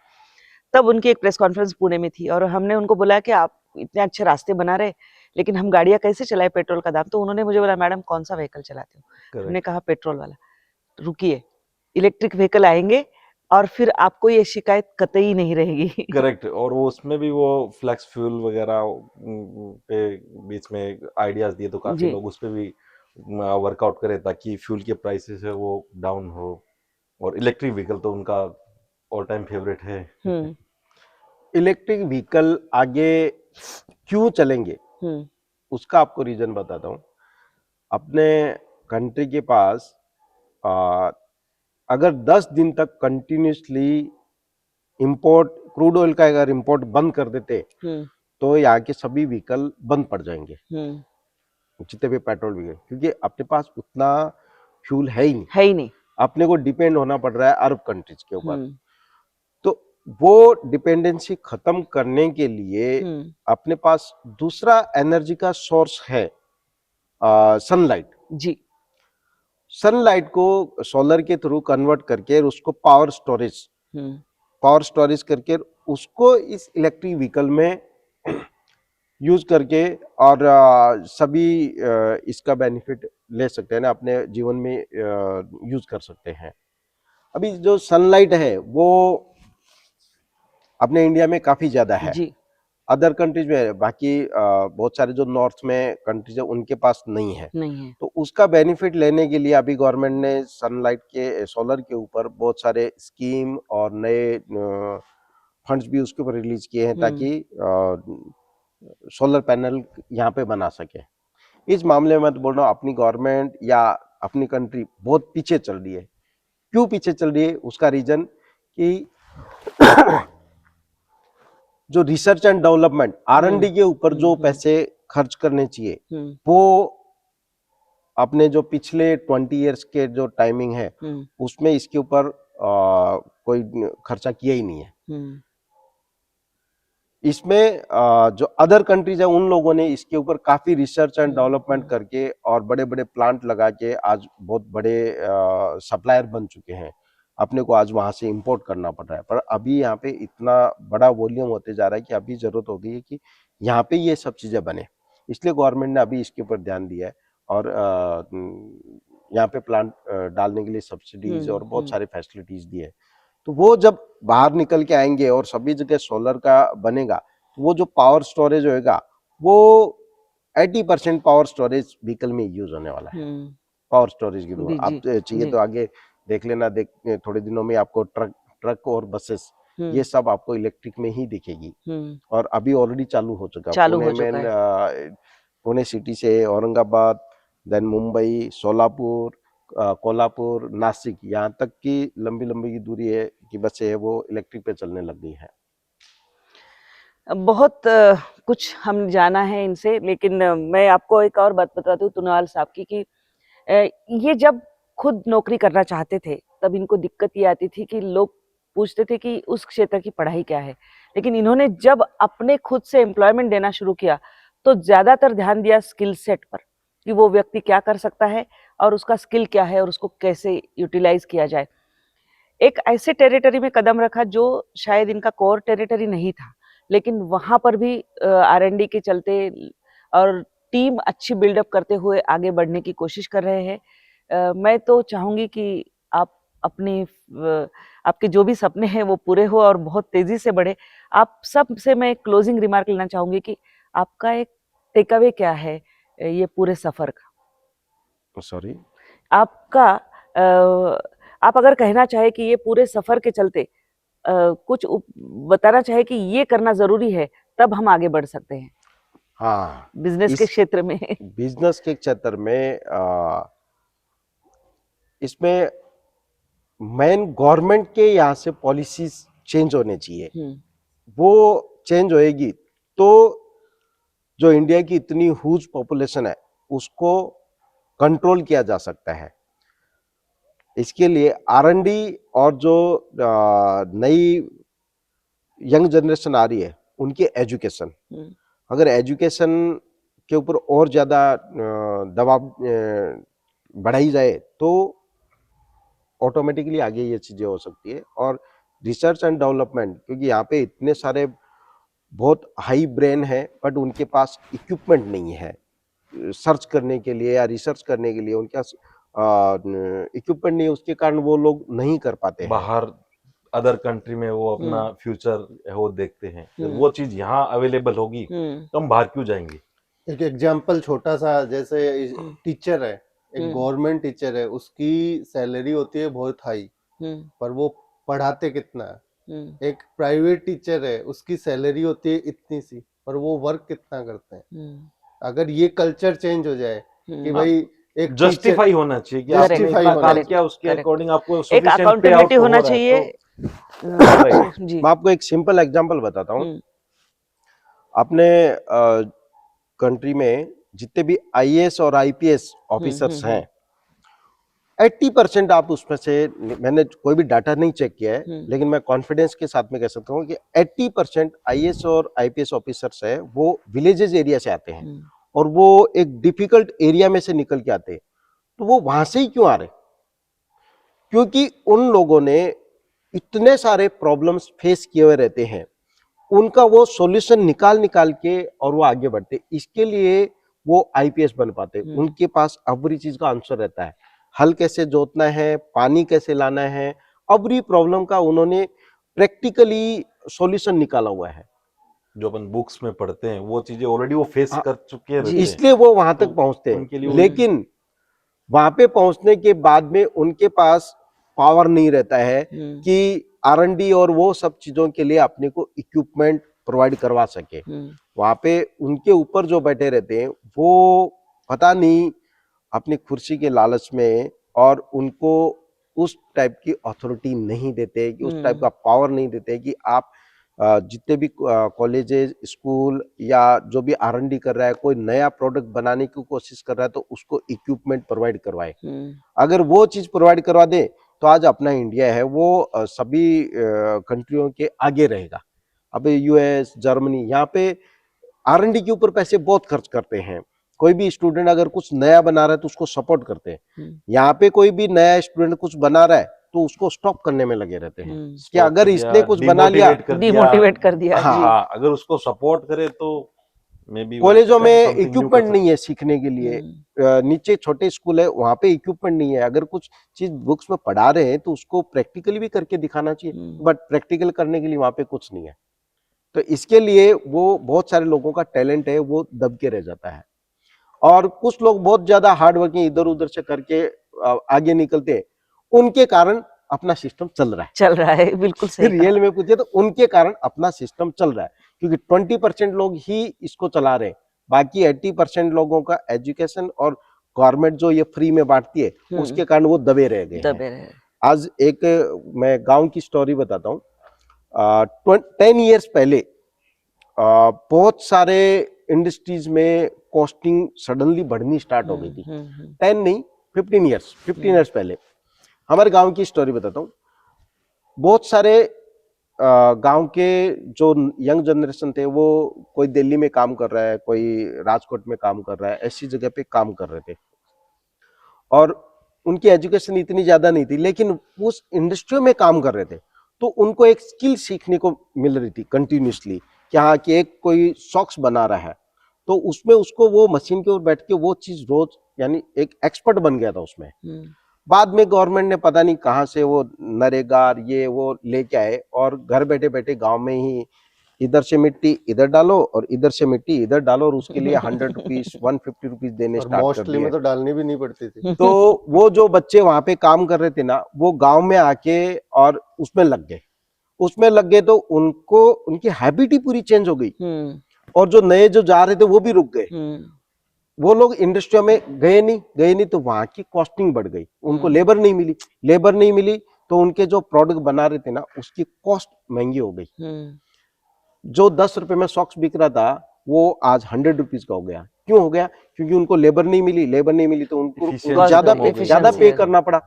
तब उनकी एक प्रेस कॉन्फ्रेंस पुणे में थी और हमने उनको बोला कि आप इतने अच्छे रास्ते बना रहे, लेकिन हम गाड़ियां कैसे चलाए पेट्रोल का दाम। तो उन्होंने मुझे बोला, मैडम कौन सा व्हीकल चलाते हो? हमने कहा पेट्रोल वाला। रुकिए, इलेक्ट्रिक व्हीकल आएंगे और फिर आपको ये शिकायत कतई नहीं रहेगी। करेक्ट। और वो उसमें भी वो फ्लेक्स फ्यूल वगैरह पे बीच में आइडियाज दिए, तो काफी जी। लोग उस पे भी वर्कआउट करें ताकि फ्यूल के प्राइसेस है वो डाउन हो। और इलेक्ट्रिक व्हीकल तो उनका ऑल टाइम फेवरेट है। इलेक्ट्रिक व्हीकल आगे क्यों चलेंगे, उसका आपको रीजन बताता हूँ। अपने कंट्री के पास अगर 10 दिन तक कंटिन्यूसली इंपोर्ट, क्रूड ऑयल का अगर इंपोर्ट बंद कर देते तो यहाँ के सभी व्हीकल बंद पड़ जाएंगे, जितने भी पेट्रोल व्हीकल, क्योंकि अपने पास उतना फ्यूल है ही नहीं। अपने को डिपेंड होना पड़ रहा है अरब कंट्रीज के ऊपर। तो वो डिपेंडेंसी खत्म करने के लिए अपने पास दूसरा एनर्जी का सोर्स है, सनलाइट। जी। सनलाइट को सोलर के थ्रू कन्वर्ट करके उसको पावर स्टोरेज करके उसको इस इलेक्ट्रिक व्हीकल में यूज करके और सभी इसका बेनिफिट ले सकते हैं ना, अपने जीवन में यूज कर सकते हैं। अभी जो सनलाइट है वो अपने इंडिया में काफी ज्यादा है, जी। अदर कंट्रीज में, बाकी बहुत सारे जो नॉर्थ में कंट्रीज है उनके पास नहीं है। तो उसका बेनिफिट लेने के लिए अभी गवर्नमेंट ने सनलाइट के, सोलर के ऊपर बहुत सारे स्कीम और नए फंड्स भी उसके ऊपर रिलीज किए हैं ताकि सोलर पैनल यहाँ पे बना सके। इस मामले में तो बोल रहा हूँ अपनी गवर्नमेंट या अपनी कंट्री बहुत पीछे चल रही है। क्यों पीछे चल रही है, उसका रीजन कि जो रिसर्च एंड डेवलपमेंट R&D के ऊपर जो पैसे खर्च करने चाहिए वो अपने जो पिछले 20 इयर्स के जो टाइमिंग है उसमें इसके ऊपर कोई खर्चा किया ही नहीं है। इसमें जो अदर कंट्रीज है उन लोगों ने इसके ऊपर काफी रिसर्च एंड डेवलपमेंट करके और बड़े बड़े प्लांट लगा के आज बहुत बड़े सप्लायर बन चुके हैं। अपने को आज वहां से इंपोर्ट करना पड़ रहा है, पर अभी यहाँ पे इतना बड़ा वॉल्यूम होते जा रहा है कि अभी जरूरत हो गई है कि यहाँ पे ये सब चीजें बने। इसलिए गवर्नमेंट ने अभी इसके ऊपर ध्यान दिया है और यहाँ पे प्लांट डालने के लिए सब्सिडीज और बहुत सारे फैसिलिटीज दिए है। तो वो जब बाहर निकल के आएंगे और सभी जगह सोलर का बनेगा तो वो जो पावर स्टोरेज होएगा वो 80% पावर स्टोरेज व्हीकल में यूज होने वाला है। पावर स्टोरेज की तो आप चाहिए तो आगे देख लेना, थोड़े दिनों में आपको ट्रक और बसेस ये सब आपको इलेक्ट्रिक में ही दिखेगी और अभी ऑलरेडी चालू हो चुका है। पुणे सिटी से औरंगाबाद, देन मुंबई, सोलापुर, कोल्हापुर, नासिक, यहाँ तक की लंबी लंबी की दूरी है कि बसें है वो इलेक्ट्रिक पे चलने लग गई है। बहुत कुछ हम जाना है इनसे, लेकिन मैं आपको एक और बात बताती हूँ तुनाल साहब की कि ये जब खुद नौकरी करना चाहते थे तब इनको दिक्कत ये आती थी कि लोग पूछते थे कि उस क्षेत्र की पढ़ाई क्या है, लेकिन इन्होंने जब अपने खुद से एम्प्लॉयमेंट देना शुरू किया तो ज्यादातर ध्यान दिया स्किल सेट पर कि वो व्यक्ति क्या कर सकता है और उसका स्किल क्या है और उसको कैसे यूटिलाइज किया जाए। एक ऐसे टेरिटरी में कदम रखा जो शायद इनका कोर टेरिटरी नहीं था, लेकिन वहां पर भी R&D के चलते और टीम अच्छी बिल्डअप करते हुए आगे बढ़ने की कोशिश कर रहे हैं। मैं तो चाहूंगी कि आप अपनी आपके जो भी सपने हैं वो पूरे हो और बहुत तेजी से बढ़े। आप सब से मैं क्लोजिंग रिमार्क लेना चाहूंगी कि आपका एक टेक अवे क्या है ये पूरे सफर का? सॉरी, आपका आप अगर कहना चाहे कि ये पूरे सफर के चलते कुछ बताना चाहे कि ये करना जरूरी है तब हम आगे बढ़ सकते हैं। हाँ, बिजनेस के क्षेत्र में बिजनेस के क्षेत्र में इसमें मेन गवर्नमेंट के यहाँ से पॉलिसीज चेंज होने चाहिए। वो चेंज होएगी तो जो इंडिया की इतनी ह्यूज पॉपुलेशन है उसको कंट्रोल किया जा सकता है। इसके लिए R&D और जो नई यंग जनरेशन आ रही है उनके एजुकेशन, अगर एजुकेशन के ऊपर और ज़्यादा दबाव बढ़ाई जाए तो ऑटोमेटिकली आगे ये चीज़ें हो सकती है। और रिसर्च एंड डेवलपमेंट, क्योंकि यहाँ पे इतने सारे बहुत हाई ब्रेन है बट उनके पास इक्विपमेंट नहीं है सर्च करने के लिए या रिसर्च करने के लिए, उनके पास इक्विपमेंट नहीं है, उसके कारण वो लोग नहीं कर पाते हैं। बाहर अदर कंट्री में वो अपना फ्यूचर वो देखते हैं, वो चीज यहाँ अवेलेबल होगी तो हम बाहर क्यों जाएंगे। एक एग्जाम्पल छोटा सा, जैसे टीचर है, एक गवर्नमेंट टीचर है, उसकी सैलरी होती है बहुत हाई, पर वो पढ़ाते कितना है। एक प्राइवेट टीचर है, उसकी सैलरी होती है इतनी सी, पर वो वर्क कितना करते हैं। अगर ये कल्चर चेंज हो जाए कि भाई एक जस्टिफाई होना चाहिए कि आपने Justify इतना होना काम चाहिए। किया, उसके Correct. अकॉर्डिंग आपको एक sufficient payout अकाउंटेबिलिटी तो हो होना रहा है, चाहिए। Right. जी मैं आपको एक सिंपल एग्जांपल बताता हूँ। अपने कंट्री में जितने भी IAS और IPS ऑफिसर्स हैं 80% आप उसमें से, मैंने कोई भी डाटा नहीं चेक किया है लेकिन मैं कॉन्फिडेंस के साथ में कह सकता हूँ कि 80% IAS और IPS ऑफिसर्स है वो विलेजेस एरिया से आते हैं और वो एक डिफिकल्ट एरिया में से निकल के आते हैं। तो वो वहां से ही क्यों आ रहे? क्योंकि उन लोगों ने इतने सारे प्रॉब्लम्स फेस किए हुए रहते हैं, उनका वो सॉल्यूशन निकाल निकाल के और वो आगे बढ़ते, इसके लिए वो IPS बन पाते। उनके पास एवरी चीज का आंसर रहता है, हल कैसे जोतना है, पानी कैसे लाना है, एवरी प्रॉब्लम का उन्होंने प्रैक्टिकली सॉल्यूशन निकाला हुआ है। जो अपन बुक्स में पढ़ते हैं वो चीजें ऑलरेडी वो फेस कर चुके रहते हैं, इसलिए वो वहां तो तक पहुंचते उनके लिए हैं। लेकिन वहां पे पहुंचने के बाद में उनके पास पावर नहीं रहता है कि R&D और वो सब चीजों के लिए अपने को इक्विपमेंट प्रोवाइड करवा सके। वहां पे उनके ऊपर जो बैठे रहते हैं वो पता नहीं अपनी कुर्सी के लालच में, और उनको उस टाइप की अथॉरिटी नहीं देते कि उस टाइप का पावर नहीं देते कि आप जितने भी कॉलेजेस, स्कूल या जो भी R&D कर रहा है, कोई नया प्रोडक्ट बनाने की कोशिश कर रहा है तो उसको इक्विपमेंट प्रोवाइड करवाए। अगर वो चीज प्रोवाइड करवा दे तो आज अपना इंडिया है वो सभी कंट्रियों के आगे रहेगा। अब US, जर्मनी, यहाँ पे R&D के ऊपर पैसे बहुत खर्च करते हैं। कोई भी स्टूडेंट अगर कुछ नया बना रहा है तो उसको सपोर्ट करते हैं। यहाँ पे कोई भी नया स्टूडेंट कुछ बना रहा है तो उसको स्टॉप करने में लगे रहते हैं कि अगर इसने कुछ बना लिया, डिमोटिवेट कर दिया। हाँ, अगर उसको सपोर्ट करे तो मे बी कॉलेजों में इक्विपमेंट नहीं है सीखने के लिए, नीचे छोटे स्कूल है वहां पे इक्विपमेंट नहीं है। अगर कुछ चीज बुक्स में पढ़ा रहे हैं तो उसको प्रैक्टिकली भी करके दिखाना चाहिए, बट प्रैक्टिकल करने के लिए वहां पे कुछ नहीं है। तो इसके लिए वो बहुत सारे लोगों का टैलेंट है वो दब के रह जाता है, और कुछ लोग बहुत ज्यादा हार्ड वर्किंग इधर उधर से करके आगे निकलते हैं, उनके कारण अपना सिस्टम चल रहा है। बिल्कुल सही रियल में पूछे तो उनके कारण अपना सिस्टम चल रहा है, क्योंकि 20% लोग ही इसको चला रहे हैं, बाकी 80% लोगों का एजुकेशन और गवर्नमेंट जो ये फ्री में बांटती है उसके कारण वो दबे रह गए हैं। आज एक मैं गांव की स्टोरी बताता हूँ। 10 इयर्स पहले बहुत सारे इंडस्ट्रीज में कॉस्टिंग सडनली बढ़नी स्टार्ट हो गई थी। 10 नहीं, 15 इयर्स पहले। हमारे गांव की स्टोरी बताता हूँ। बहुत सारे गांव के जो यंग जनरेशन थे वो कोई दिल्ली में काम कर रहा है, कोई राजकोट में काम कर रहा है, ऐसी जगह पे काम कर रहे थे, और उनकी एजुकेशन इतनी ज्यादा नहीं थी, लेकिन उस इंडस्ट्री में काम कर रहे थे तो उनको एक स्किल सीखने को मिल रही थी कंटिन्यूसली कि हाँ कि एक कोई सॉक्स बना रहा है तो उसमें उसको वो मशीन के ऊपर बैठ के वो चीज रोज, यानी एक एक्सपर्ट बन गया था उसमें। बाद में गवर्नमेंट ने पता नहीं कहाँ से वो नरेगा ये वो लेके आए और घर बैठे बैठे गांव में ही इधर से मिट्टी इधर डालो और इधर से मिट्टी इधर डालो, और उसके लिए 100 रुपीज 150 रुपीज देने स्टार्ट कर मोस्टली दिए। में तो डालनी भी नहीं पड़ती थी। तो वो जो बच्चे वहां पे काम कर रहे थे ना, वो गांव में आके और उसमें लग गए तो उनको उनकी हैबिट ही पूरी चेंज हो गई, और जो नए जो जा रहे थे वो भी रुक गए। वो लोग इंडस्ट्री में गए नहीं तो वहां की कॉस्टिंग बढ़ गई, उनको लेबर नहीं मिली तो उनके जो प्रोडक्ट बना रहे थे ना उसकी कॉस्ट महंगी हो गई। जो 10 रुपए में सॉक्स बिक रहा था वो आज 100 रुपीज का हो गया। क्यों हो गया? क्योंकि उनको लेबर नहीं मिली तो उनको Efficiency ज्यादा कम हो गई। ज्यादा पे Efficiency। करना पड़ा।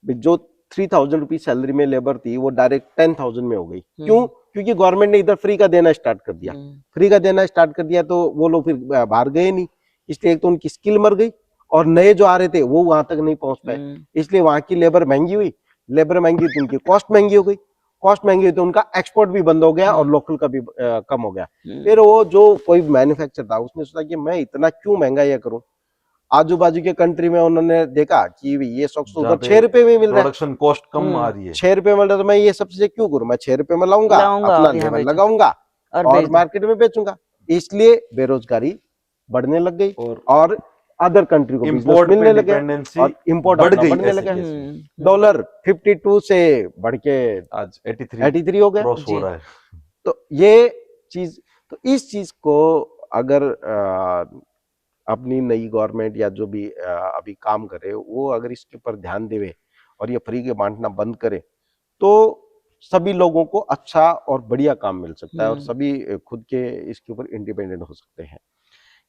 जो 3000 रुपीज सैलरी में लेबर थी वो डायरेक्ट 10,000 में हो गई। क्यों? क्योंकि गवर्नमेंट ने इधर फ्री का देना स्टार्ट कर दिया। फ्री का देना स्टार्ट कर दिया तो वो लोग फिर बाहर गए नहीं, इसलिए एक तो उनकी स्किल मर गई और नए जो आ रहे थे वो वहां तक नहीं पहुंच पाए, इसलिए वहां की लेबर महंगी हुई। लेबर महंगी तो उनकी कॉस्ट महंगी हो गई, कॉस्ट महंगी हुई तो उनका एक्सपोर्ट भी बंद हो गया और लोकल का भी कम हो गया। फिर वो जो कोई मैन्युफैक्चर था उसने सोचा कि मैं इतना क्यों महंगा ये करूं। आजू बाजू के कंट्री में उन्होंने देखा कि ये सॉक्स जहाँ उधर पे 6 रुपए में मिल रहा है, प्रोडक्शन कॉस्ट कम आ रही है। 6 रुपए में मिल रहा है तो मैं ये सबसे क्यों करूं, मैं 6 रुपए में लाऊंगा, लाऊंगा अपना और यहाँ लेबर बेचूं। लगाऊंगा और और बेच दूं। मार्केट में बेचूंगा। इसलिए बेरोजगारी बढ़ने लग गई और अदर कंट्री को बिजनेस इंपोर्ट मिलने पे लगे डिपेंडेंसी और इंपोर्ट बढ़ अपना गई बढ़ने ऐसे लगा। केस में। डॉलर 52 से बढ़ के आज 83 83 हो गया। क्रॉस हो जी। रहा है। तो ये चीज, तो इस चीज को अगर अपनी नई गवर्नमेंट या जो भी अभी काम करे वो अगर इसके ऊपर ध्यान देवे और ये फ्री के बांटना बंद करे तो सभी लोगों को अच्छा और बढ़िया काम मिल सकता है और सभी खुद के इसके ऊपर इंडिपेंडेंट हो सकते हैं।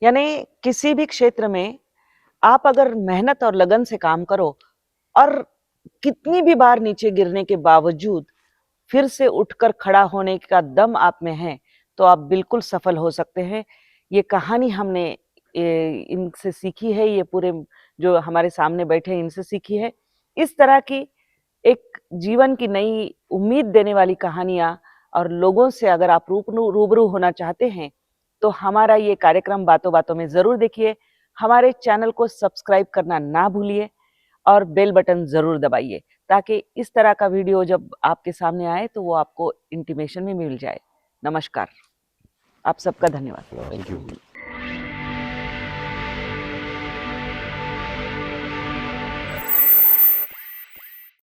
यानी किसी भी क्षेत्र में आप अगर मेहनत और लगन से काम करो और कितनी भी बार नीचे गिरने के बावजूद फिर से उठकर खड़ा होने का दम आप में है तो आप बिल्कुल सफल हो सकते हैं। ये कहानी हमने इनसे सीखी है, ये पूरे जो हमारे सामने बैठे हैं इनसे सीखी है। इस तरह की एक जीवन की नई उम्मीद देने वाली कहानियां और लोगों से अगर आप रूबरू होना चाहते हैं तो हमारा ये कार्यक्रम बातों बातों में जरूर देखिए। हमारे चैनल को सब्सक्राइब करना ना भूलिए और बेल बटन जरूर दबाइए ताकि इस तरह का वीडियो जब आपके सामने आए तो वो आपको इंटीमेशन में मिल जाए। नमस्कार, आप सबका धन्यवाद। Thank you.